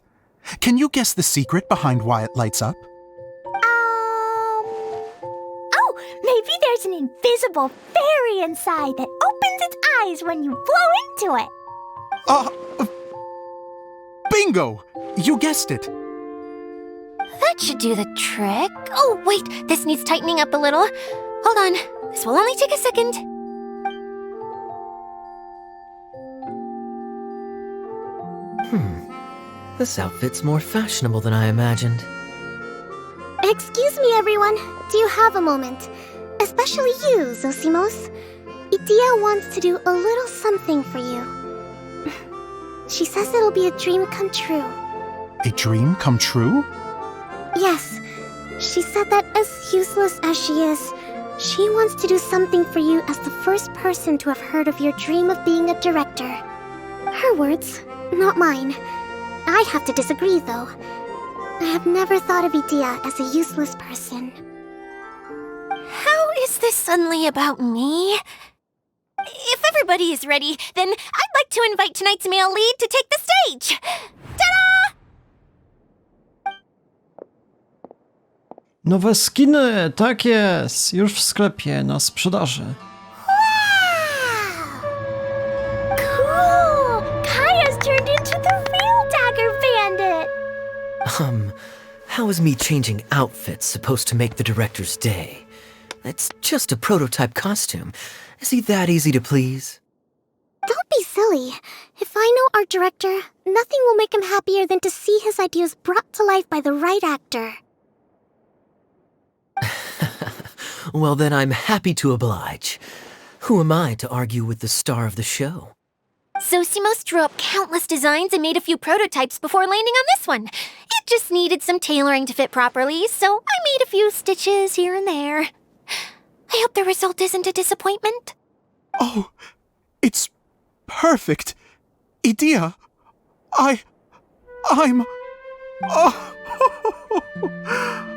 Can you guess the secret behind why it lights up? Oh, maybe there's an invisible fairy inside that opens its eyes when you blow into it. Bingo! You guessed it. That should do the trick. Oh, wait, this needs tightening up a little. Hold on, this will only take a second. This outfit's more fashionable than I imagined. Excuse me, everyone. Do you have a moment? Especially you, Zosimos. Idia wants to do a little something for you. She says it'll be a dream come true. A dream come true? Yes. She said that as useless as she is, she wants to do something for you as the first person to have heard of your dream of being a director. Her words, not mine. I have to disagree, though. I have never thought of Idia as a useless person. How is this suddenly about me? If everybody is ready, then I'd like to invite tonight's male lead to take the stage. Ta-da! Nowe skiny, tak jest. Już w sklepie, na sprzedaży. Cool! Kaya's turned into the real Dagger Bandit! How is me changing outfits supposed to make the director's day? It's just a prototype costume. Is he that easy to please? Don't be silly. If I know our director, nothing will make him happier than to see his ideas brought to life by the right actor. Well, then I'm happy to oblige. Who am I to argue with the star of the show? Zosimos drew up countless designs and made a few prototypes before landing on this one. It just needed some tailoring to fit properly, so I made a few stitches here and there. I hope the result isn't a disappointment. Oh, it's perfect. Idia, I'm... Oh,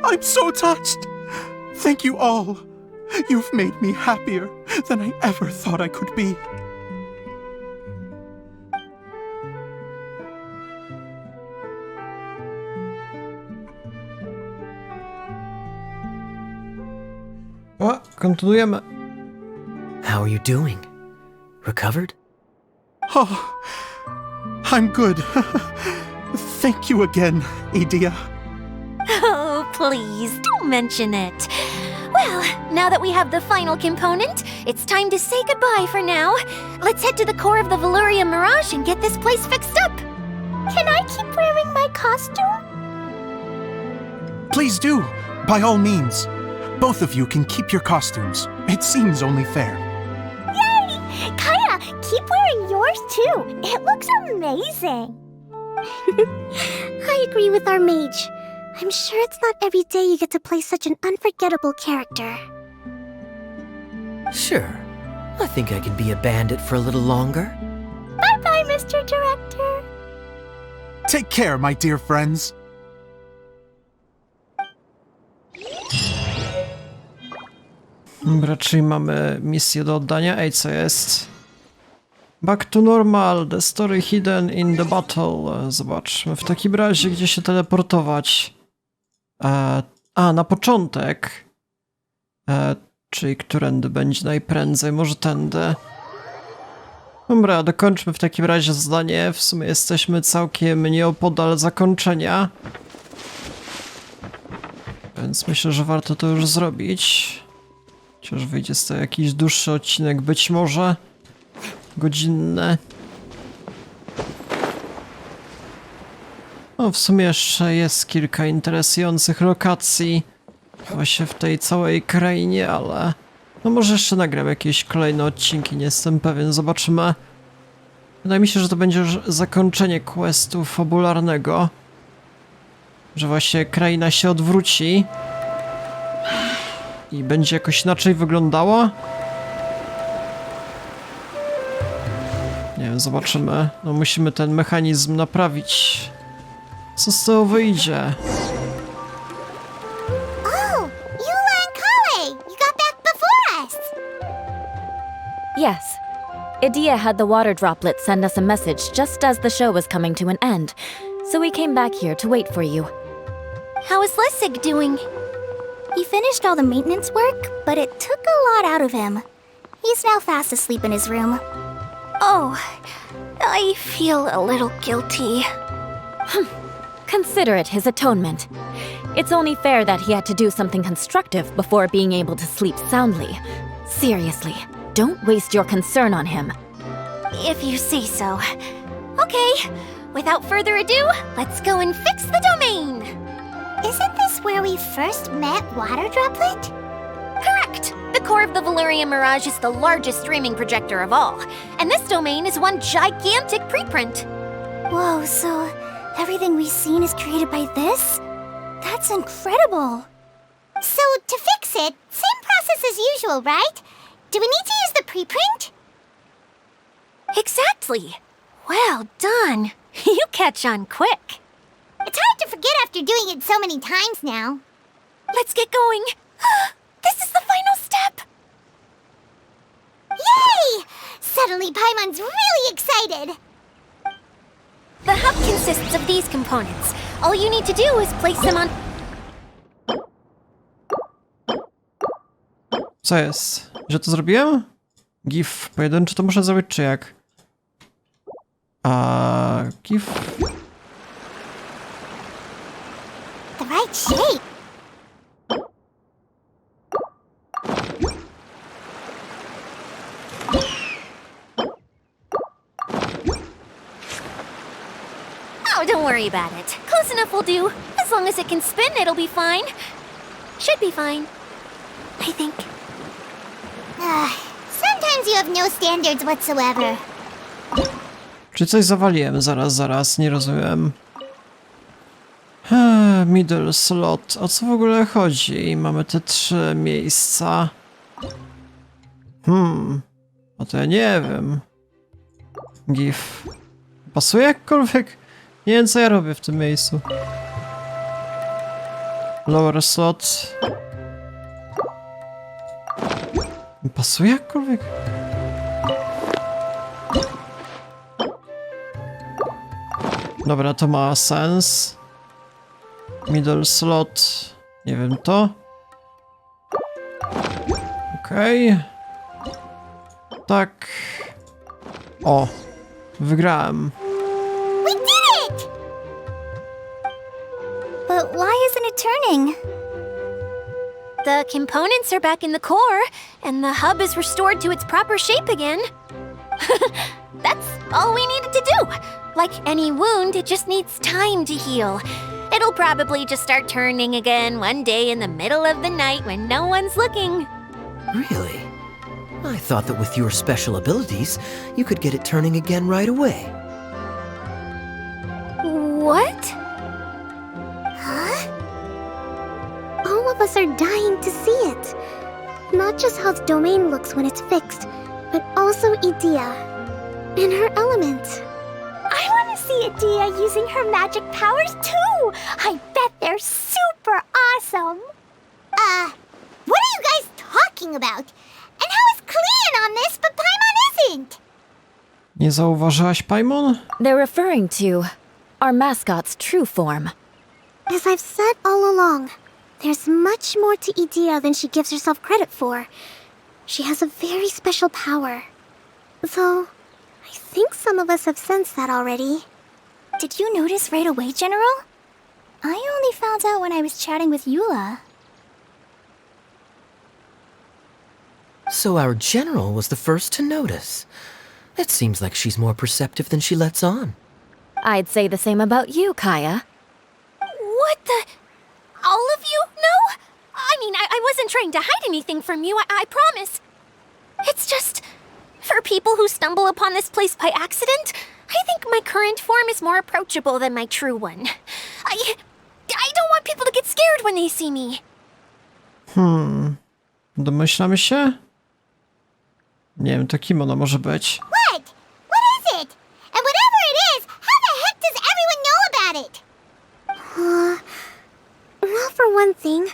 I'm so touched. Thank you all. You've made me happier than I ever thought I could be. O, kontynuujemy. How are you doing? Recovered? Oh, I'm good. Thank you again, Idia. Oh, please, don't mention it. Well, now that we have the final component, it's time to say goodbye for now. Let's head to the core of the Valuria Mirage and get this place fixed up. Can I keep wearing my costume? Please do, by all means. Both of you can keep your costumes. It seems only fair. Yay! Kaya, keep wearing yours too. It looks amazing. I agree with our mage. I'm sure it's not every day you get to play such an unforgettable character. Sure. I think I can be a bandit for a little longer. Bye-bye, Mr. Director. Take care, my dear friends. Dobra, czyli mamy misję do oddania. Ej, co jest? Back to normal, the story hidden in the battle. Zobaczmy w takim razie, gdzie się teleportować. Na początek. Czyli którędy będzie najprędzej? Może tędy. Dobra, dokończmy w takim razie zadanie. W sumie jesteśmy całkiem nieopodal zakończenia. Więc myślę, że warto to już zrobić. Chociaż wyjdzie z tego jakiś dłuższy odcinek, być może godzinny. No, w sumie jeszcze jest kilka interesujących lokacji właśnie w tej całej krainie, ale no może jeszcze nagram jakieś kolejne odcinki, nie jestem pewien, zobaczymy. Wydaje mi się, że to będzie już zakończenie questu fabularnego, że właśnie kraina się odwróci i będzie jakoś inaczej wyglądała. Nie wiem, zobaczymy. No musimy ten mechanizm naprawić. Co z tego wyjdzie? Oh, Yula and Kale! You got back before Idea had the water droplet send us a message just as the show was coming to an end, so we came back here to wait for you. How is Lessig doing? He finished all the maintenance work, but it took a lot out of him. He's now fast asleep in his room. Oh, I feel a little guilty. Consider it his atonement. It's only fair that he had to do something constructive before being able to sleep soundly. Seriously, don't waste your concern on him. If you say so. Okay, without further ado, let's go and fix the domain. Isn't this where we first met Water Droplet? Correct. The core of the Valyrian Mirage is the largest streaming projector of all, and this domain is one gigantic preprint. Whoa, so everything we've seen is created by this? That's incredible. So, to fix it, same process as usual, right? Do we need to use the preprint? Exactly. Well done. You catch on quick. It's hard to forget after doing it so many times now. Let's get going. This is the final step. Yay! Suddenly Paimon's really excited. The hub consists of these components. All you need to do is place them on... Co jest? Że to zrobiłem? GIF pojedynczy to muszę zrobić czy jak? A GIF... The right shape. Oh, don't worry about it. Close enough will do. As long as it can spin, it'll be fine. Should be fine. I think. Sometimes you have no standards whatsoever. Czy coś zawaliłem? Zaraz, nie rozumiem. Middle slot. O co w ogóle chodzi? Mamy te 3 miejsca. O to ja nie wiem. GIF. Pasuje jakkolwiek? Nie wiem co ja robię w tym miejscu. Lower slot. Pasuje jakkolwiek? Dobra, to ma sens. Middle slot. Nie wiem to. Okej. Tak. O. Wygrałem. We did it! But why isn't it turning? The components are back in the core, and the hub is restored to its proper shape again. That's all we needed to do. Like any wound, it just needs time to heal. It'll probably just start turning again one day in the middle of the night when no one's looking. Really? I thought that with your special abilities, you could get it turning again right away. What? Huh? All of us are dying to see it. Not just how the domain looks when it's fixed, but also Idea and her element. I want to see Idea using her magic powers too! I bet they're super awesome! What are you guys talking about? And how is Clean on this, but Paimon isn't? Nie zauważyłaś, Paimon? They're referring to our mascot's true form. As I've said all along, there's much more to Idea than she gives herself credit for. She has a very special power. Though, I think some of us have sensed that already. Did you notice right away, General? I only found out when I was chatting with Eula. So our general was the first to notice. It seems like she's more perceptive than she lets on. I'd say the same about you, Kaya. What the... All of you? No? I mean, I wasn't trying to hide anything from you, I promise. It's just... For people who stumble upon this place by accident, I think my current form is more approachable than my true one. I don't want people to get scared when they see me. Domyślamy się? Nie wiem, to kim ono może być? What? What is it? And whatever it is, how the heck does everyone know about it? Well, for one thing,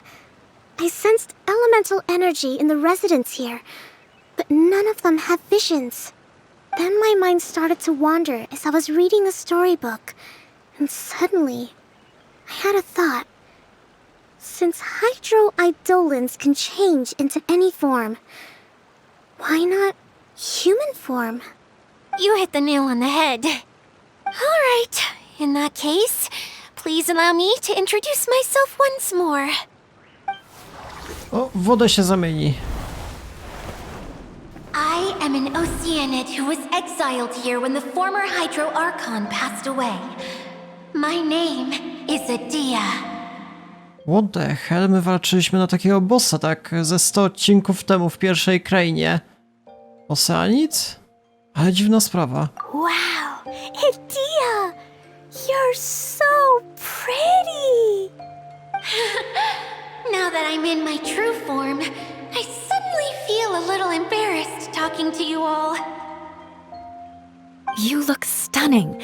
I sensed elemental energy in the residents here, but none of them have visions. Then my mind started to wander as I was reading a storybook, and suddenly, I had a thought. Since hydroidolins can change into any form, why not human form? You hit the nail on the head. All right, in that case, please allow me to introduce myself once more. O, woda się zamieni. I am an Oceanid who was exiled here when the former Hydro Archon passed away. My name is Adia. What the hell? My walczyliśmy na takiego bossa, tak? Ze 100 odcinków temu w pierwszej krainie. Oceanid? Ale dziwna sprawa. Wow, Adia! You're so pretty! Now that I'm in my true form, I suddenly feel a little embarrassed talking to you all. You look stunning.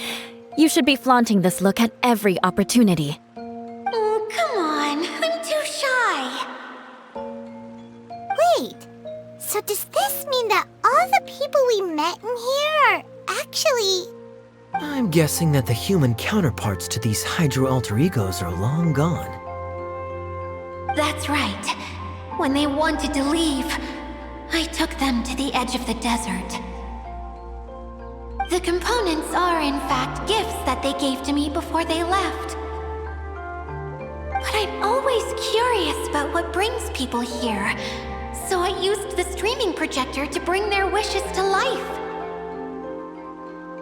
You should be flaunting this look at every opportunity. Oh, come on, I'm too shy. Wait, so does this mean that all the people we met in here are actually... I'm guessing that the human counterparts to these hydro alter egos are long gone. That's right. When they wanted to leave, I took them to the edge of the desert. The components are, in fact, gifts that they gave to me before they left. But I'm always curious about what brings people here, so I used the streaming projector to bring their wishes to life.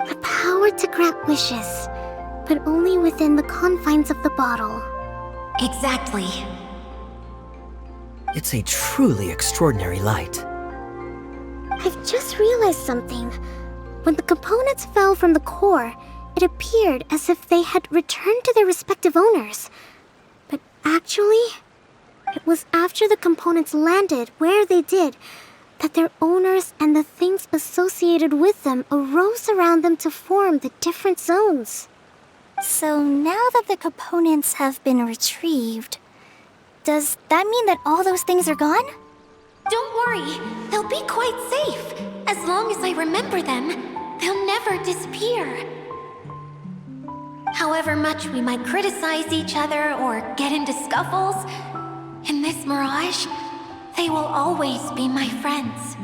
The power to grant wishes, but only within the confines of the bottle. Exactly. It's a truly extraordinary light. I've just realized something. When the components fell from the core, it appeared as if they had returned to their respective owners. But actually, it was after the components landed where they did that their owners and the things associated with them arose around them to form the different zones. So now that the components have been retrieved, does that mean that all those things are gone? Don't worry, they'll be quite safe. As long as I remember them, they'll never disappear. However much we might criticize each other or get into scuffles, in this mirage, they will always be my friends.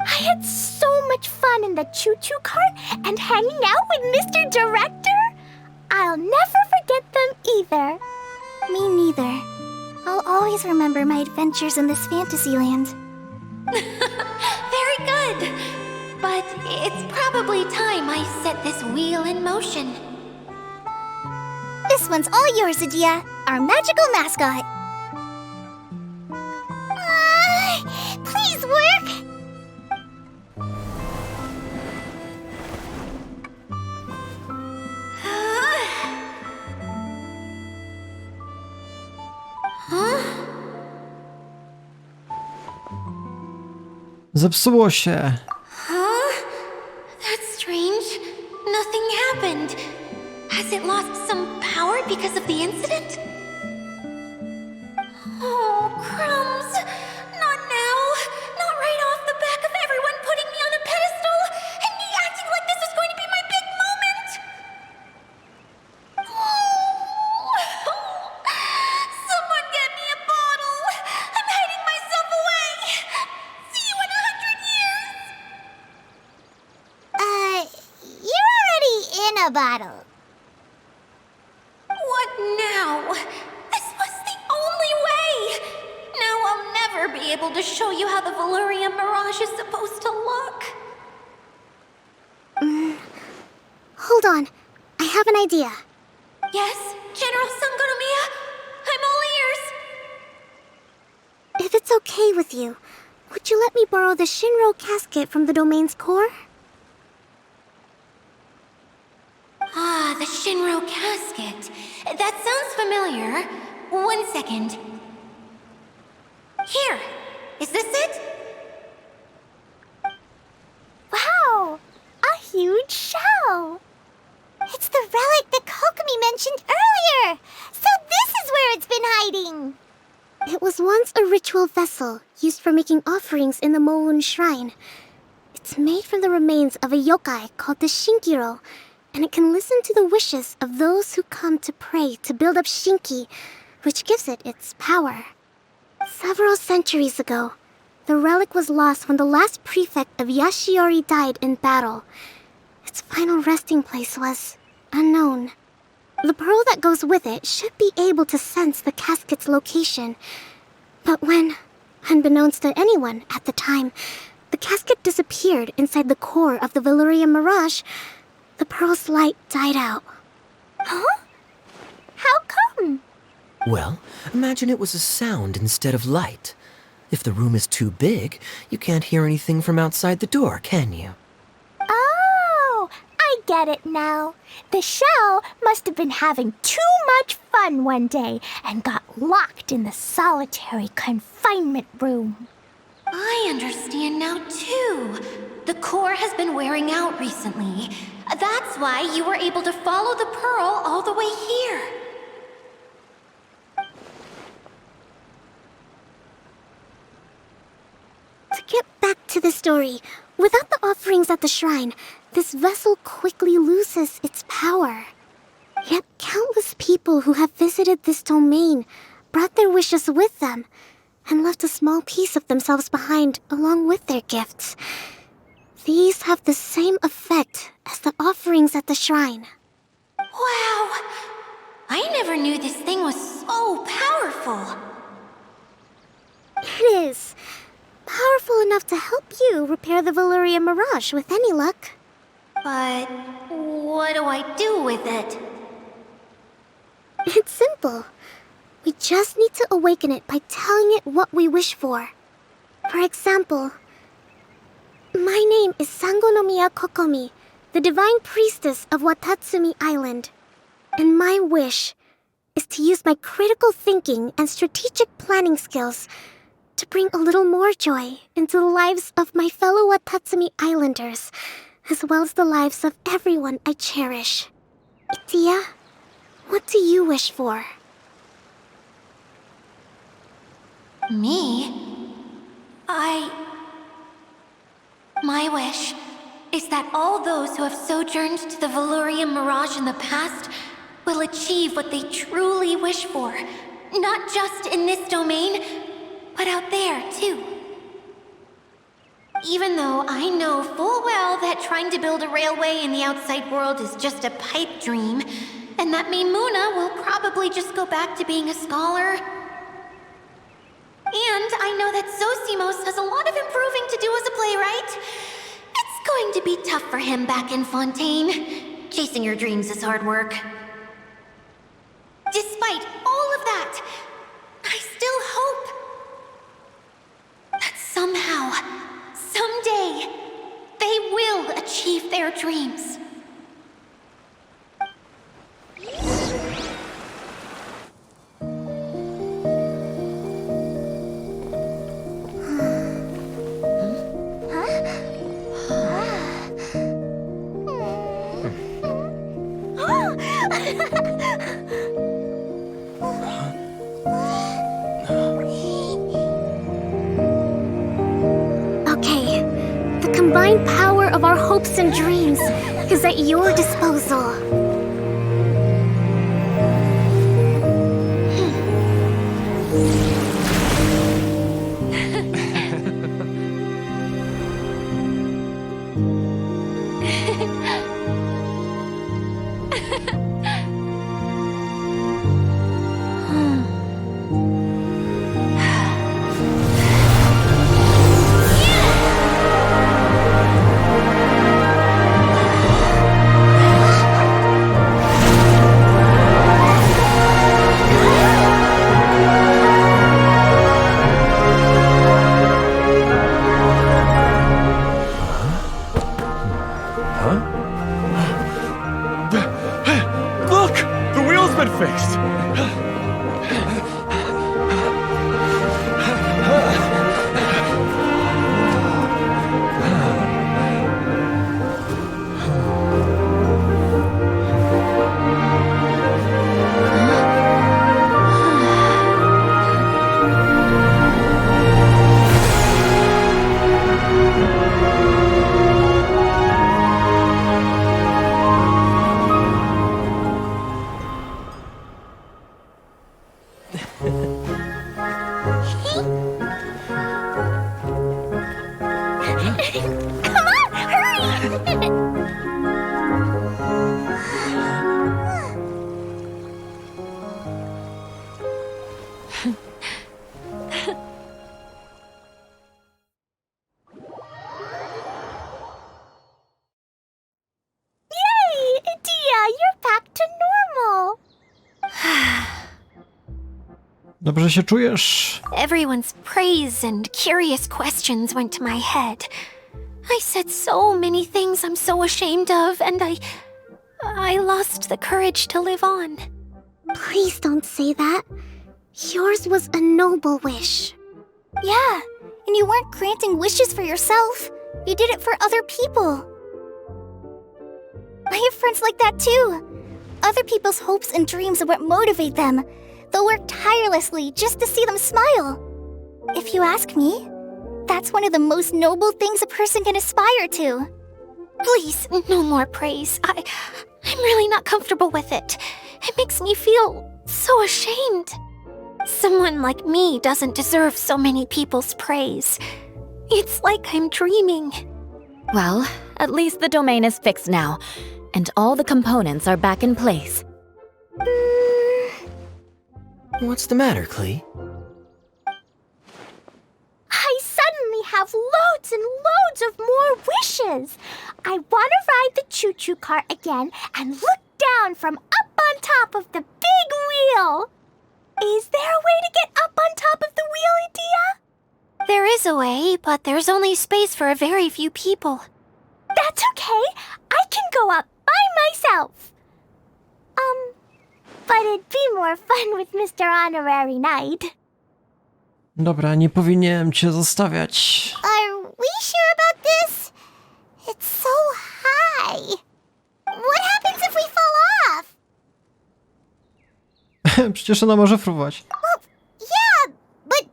I had so much fun in the choo-choo cart and hanging out with Mr. Director. I'll never forget them either. Me neither. I'll always remember my adventures in this fantasy land. Very good. But it's probably time I set this wheel in motion. This one's all yours, Adia, our magical mascot. Please work. Zepsuło się. Huh? That's strange. Nothing happened. Has it lost some power because of the incident? Oh, crumbs. Not now. Not right off the back of everyone putting me on a pedestal and me acting like this was going to be my big moment. Someone get me a bottle. I'm hiding myself away. See you in 100 years. You're already in a bottle. What now? This was the only way! Now I'll never be able to show you how the Valyria Mirage is supposed to look. Hold on. I have an idea. Yes, General Sangonomiya? I'm all ears! If it's okay with you, would you let me borrow the Shinro casket from the domain's core? Ah, the Shinro casket. That sounds familiar. 1 second. Here! Is this it? Wow! A huge shell! It's the relic that Kokomi mentioned earlier! So this is where it's been hiding! It was once a ritual vessel used for making offerings in the Moon Shrine. It's made from the remains of a yokai called the Shinkiro, and it can listen to the wishes of those who come to pray to build up Shinki, which gives it its power. Several centuries ago, the relic was lost when the last prefect of Yashiori died in battle. Its final resting place was unknown. The pearl that goes with it should be able to sense the casket's location. But when, unbeknownst to anyone at the time, the casket disappeared inside the core of the Valyrian Mirage, the pearl's light died out. Huh? How come? Well, imagine it was a sound instead of light. If the room is too big, you can't hear anything from outside the door, can you? Oh, I get it now. The shell must have been having too much fun one day and got locked in the solitary confinement room. I understand now, too. The core has been wearing out recently. That's why you were able to follow the pearl all the way here. To get back to the story, without the offerings at the shrine, this vessel quickly loses its power. Yet countless people who have visited this domain brought their wishes with them and left a small piece of themselves behind along with their gifts. These have the same effect as the offerings at the shrine. Wow! I never knew this thing was so powerful. It is. Powerful enough to help you repair the Valyrian Mirage with any luck. But what do I do with it? It's simple. We just need to awaken it by telling it what we wish for. For example, my name is Sangonomiya Kokomi, the divine priestess of Watatsumi Island. And my wish is to use my critical thinking and strategic planning skills to bring a little more joy into the lives of my fellow Watatsumi Islanders, as well as the lives of everyone I cherish. Itia, what do you wish for? Me? My wish is that all those who have sojourned to the Valyrian Mirage in the past will achieve what they truly wish for. Not just in this domain, but out there, too. Even though I know full well that trying to build a railway in the outside world is just a pipe dream, and that Mimuna will probably just go back to being a scholar. And I know that Zosimos has a lot of improving to do as a playwright. It's going to be tough for him back in Fontaine. Chasing your dreams is hard work. Despite all of that, I still hope that somehow, someday, they will achieve their dreams. Combined power of our hopes and dreams is at your disposal. Dobrze się czujesz? Everyone's praise and curious questions went to my head. I said so many things I'm so ashamed of, and I lost the courage to live on. Please don't say that. Yours was a noble wish. Yeah, and you weren't granting wishes for yourself. You did it for other people. I have friends like that too. Other people's hopes and dreams are what motivate them. They'll work tirelessly just to see them smile. If you ask me, that's one of the most noble things a person can aspire to. Please, no more praise. I'm really not comfortable with it. It makes me feel so ashamed. Someone like me doesn't deserve so many people's praise. It's like I'm dreaming. Well, at least the domain is fixed now, and all the components are back in place. What's the matter, Klee? I suddenly have loads and loads of more wishes. I want to ride the choo-choo cart again and look down from up on top of the big wheel. Is there a way to get up on top of the wheel, Edea? There is a way, but there's only space for a very few people. That's okay. I can go up by myself. But it'd be more fun with Mr. Honorary Knight. Dobra, nie powinienem cię zostawiać. Are we sure about this? It's so high. What happens if we fall off? Przecież ona może fruwać. Well, yeah, but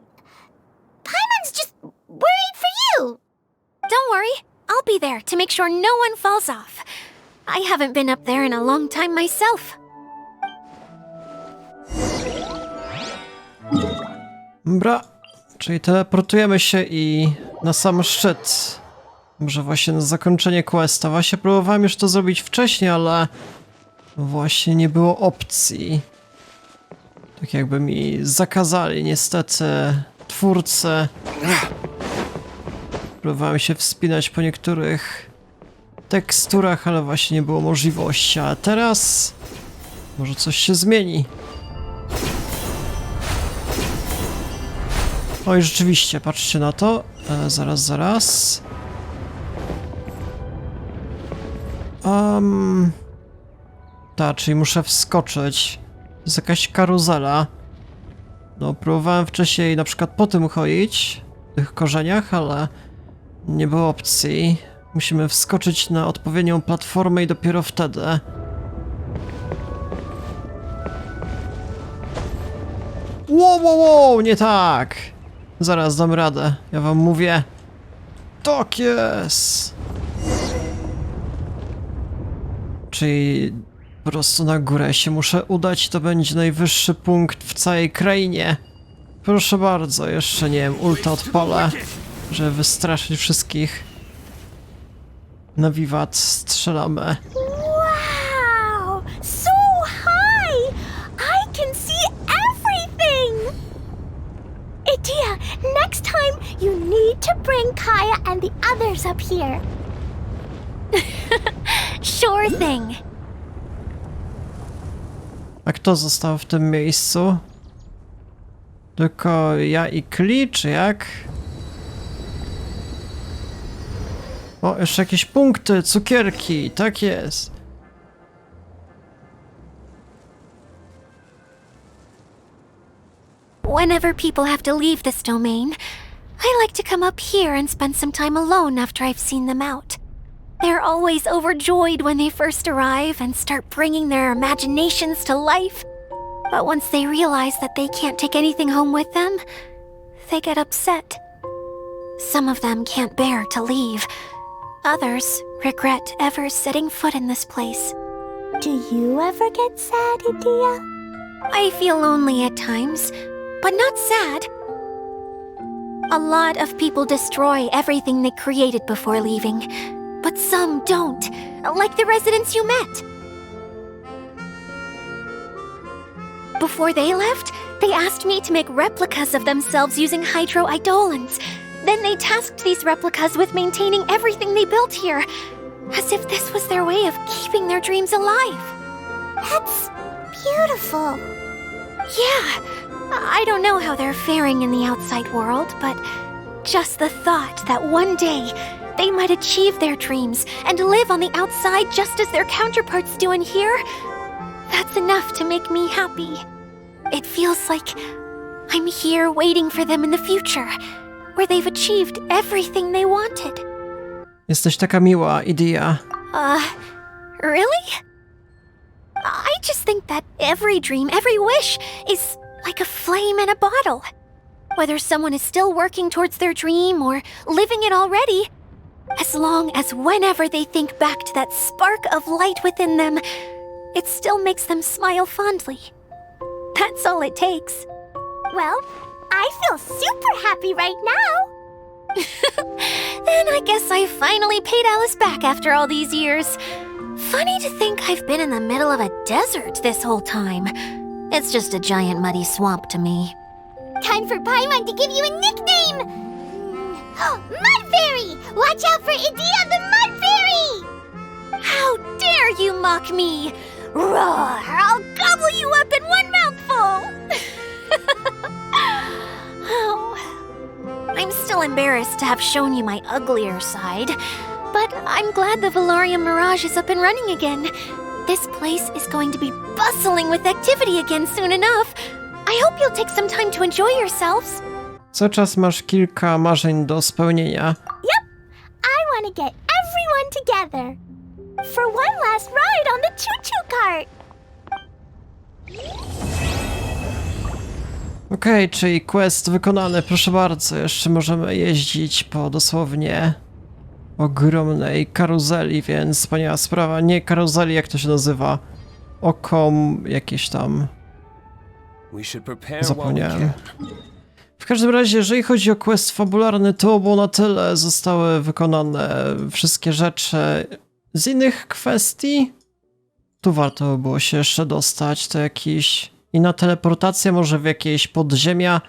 Paimon's just worried for you. Don't worry, I'll be there to make sure no one falls off. I haven't been up there in a long time myself. Dobra, czyli teleportujemy się i na sam szczyt. Może właśnie na zakończenie questa. Właśnie próbowałem już to zrobić wcześniej, ale właśnie nie było opcji. Tak jakby mi zakazali niestety twórcy. Próbowałem się wspinać po niektórych teksturach, ale właśnie nie było możliwości. A teraz może coś się zmieni. Oj, rzeczywiście, patrzcie na to. Zaraz. Tak, czyli muszę wskoczyć. To jest jakaś karuzela. No, próbowałem wcześniej na przykład po tym chodzić, w tych korzeniach, ale nie było opcji. Musimy wskoczyć na odpowiednią platformę i dopiero wtedy. Wow, nie tak! Zaraz dam radę, ja wam mówię. Tak jest! Czyli po prostu na górę się muszę udać, to będzie najwyższy punkt w całej krainie. Proszę bardzo, jeszcze nie wiem, ulta odpalę, żeby wystraszyć wszystkich. Na wiwat strzelamy. Wow! So high! I can see everything! Edea, next time you need to bring Kaya and the others up here. Sure thing. A kto został w tym miejscu? Tylko ja i Klee, czy jak? O, jeszcze jakieś punkty, cukierki, tak jest. Whenever people have to leave this domain, I like to come up here and spend some time alone after I've seen them out. They're always overjoyed when they first arrive and start bringing their imaginations to life. But once they realize that they can't take anything home with them, they get upset. Some of them can't bear to leave. Others regret ever setting foot in this place. Do you ever get sad, Edea? I feel lonely at times, but not sad. A lot of people destroy everything they created before leaving, but some don't, like the residents you met. Before they left, they asked me to make replicas of themselves using hydro-eidolons. Then they tasked these replicas with maintaining everything they built here, as if this was their way of keeping their dreams alive. That's beautiful. Yeah, I don't know how they're faring in the outside world, but just the thought that one day they might achieve their dreams and live on the outside just as their counterparts do in here, that's enough to make me happy. It feels like I'm here waiting for them in the future, where they've achieved everything they wanted. Jesteś taka miła, Idia. Really? I just think that every dream, every wish is like a flame in a bottle. Whether someone is still working towards their dream or living it already, as long as whenever they think back to that spark of light within them, it still makes them smile fondly. That's all it takes. Well, I feel super happy right now. Then I guess I finally paid Alice back after all these years. Funny to think I've been in the middle of a desert this whole time. It's just a giant muddy swamp to me. Time for Paimon to give you a nickname! Mud Fairy! Watch out for Idia the Mud Fairy! How dare you mock me! Roar! I'll gobble you up in one mouthful! Oh, I'm still embarrassed to have shown you my uglier side, but I'm glad the Valorium Mirage is up and running again. This place is going to be bustling with activity again soon enough. I hope you'll take some time to enjoy yourselves. Cały czas masz kilka marzeń do spełnienia. Yep, I want to get everyone together for one last ride on the choo-choo cart. Okej, czyli quest wykonany, proszę bardzo. Jeszcze możemy jeździć po dosłownie ogromnej karuzeli, więc wspaniała sprawa. Nie karuzeli, jak to się nazywa. Okom jakieś tam. Zapomniałem. W każdym razie, jeżeli chodzi o quest fabularny, to było na tyle. Zostały wykonane wszystkie rzeczy. Z innych kwestii tu warto by było się jeszcze dostać. To jakiś inna teleportacja, może w jakieś podziemia.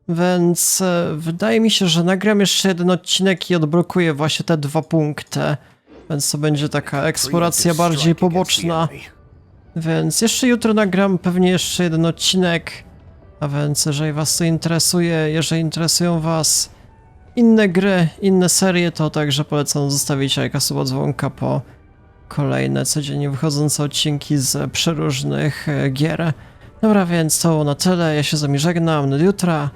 Więc wydaje mi się, że nagram jeszcze jeden odcinek i odblokuję właśnie te 2 punkty. Więc to będzie taka eksploracja bardziej poboczna. Więc jeszcze jutro nagram pewnie jeszcze jeden odcinek. A więc jeżeli was to interesuje, jeżeli interesują was inne gry, inne serie, to także polecam zostawić lajka, suba, dzwonka po kolejne codziennie wychodzące odcinki z przeróżnych gier. Dobra, więc to na tyle. Ja się z wami żegnam. Do jutra.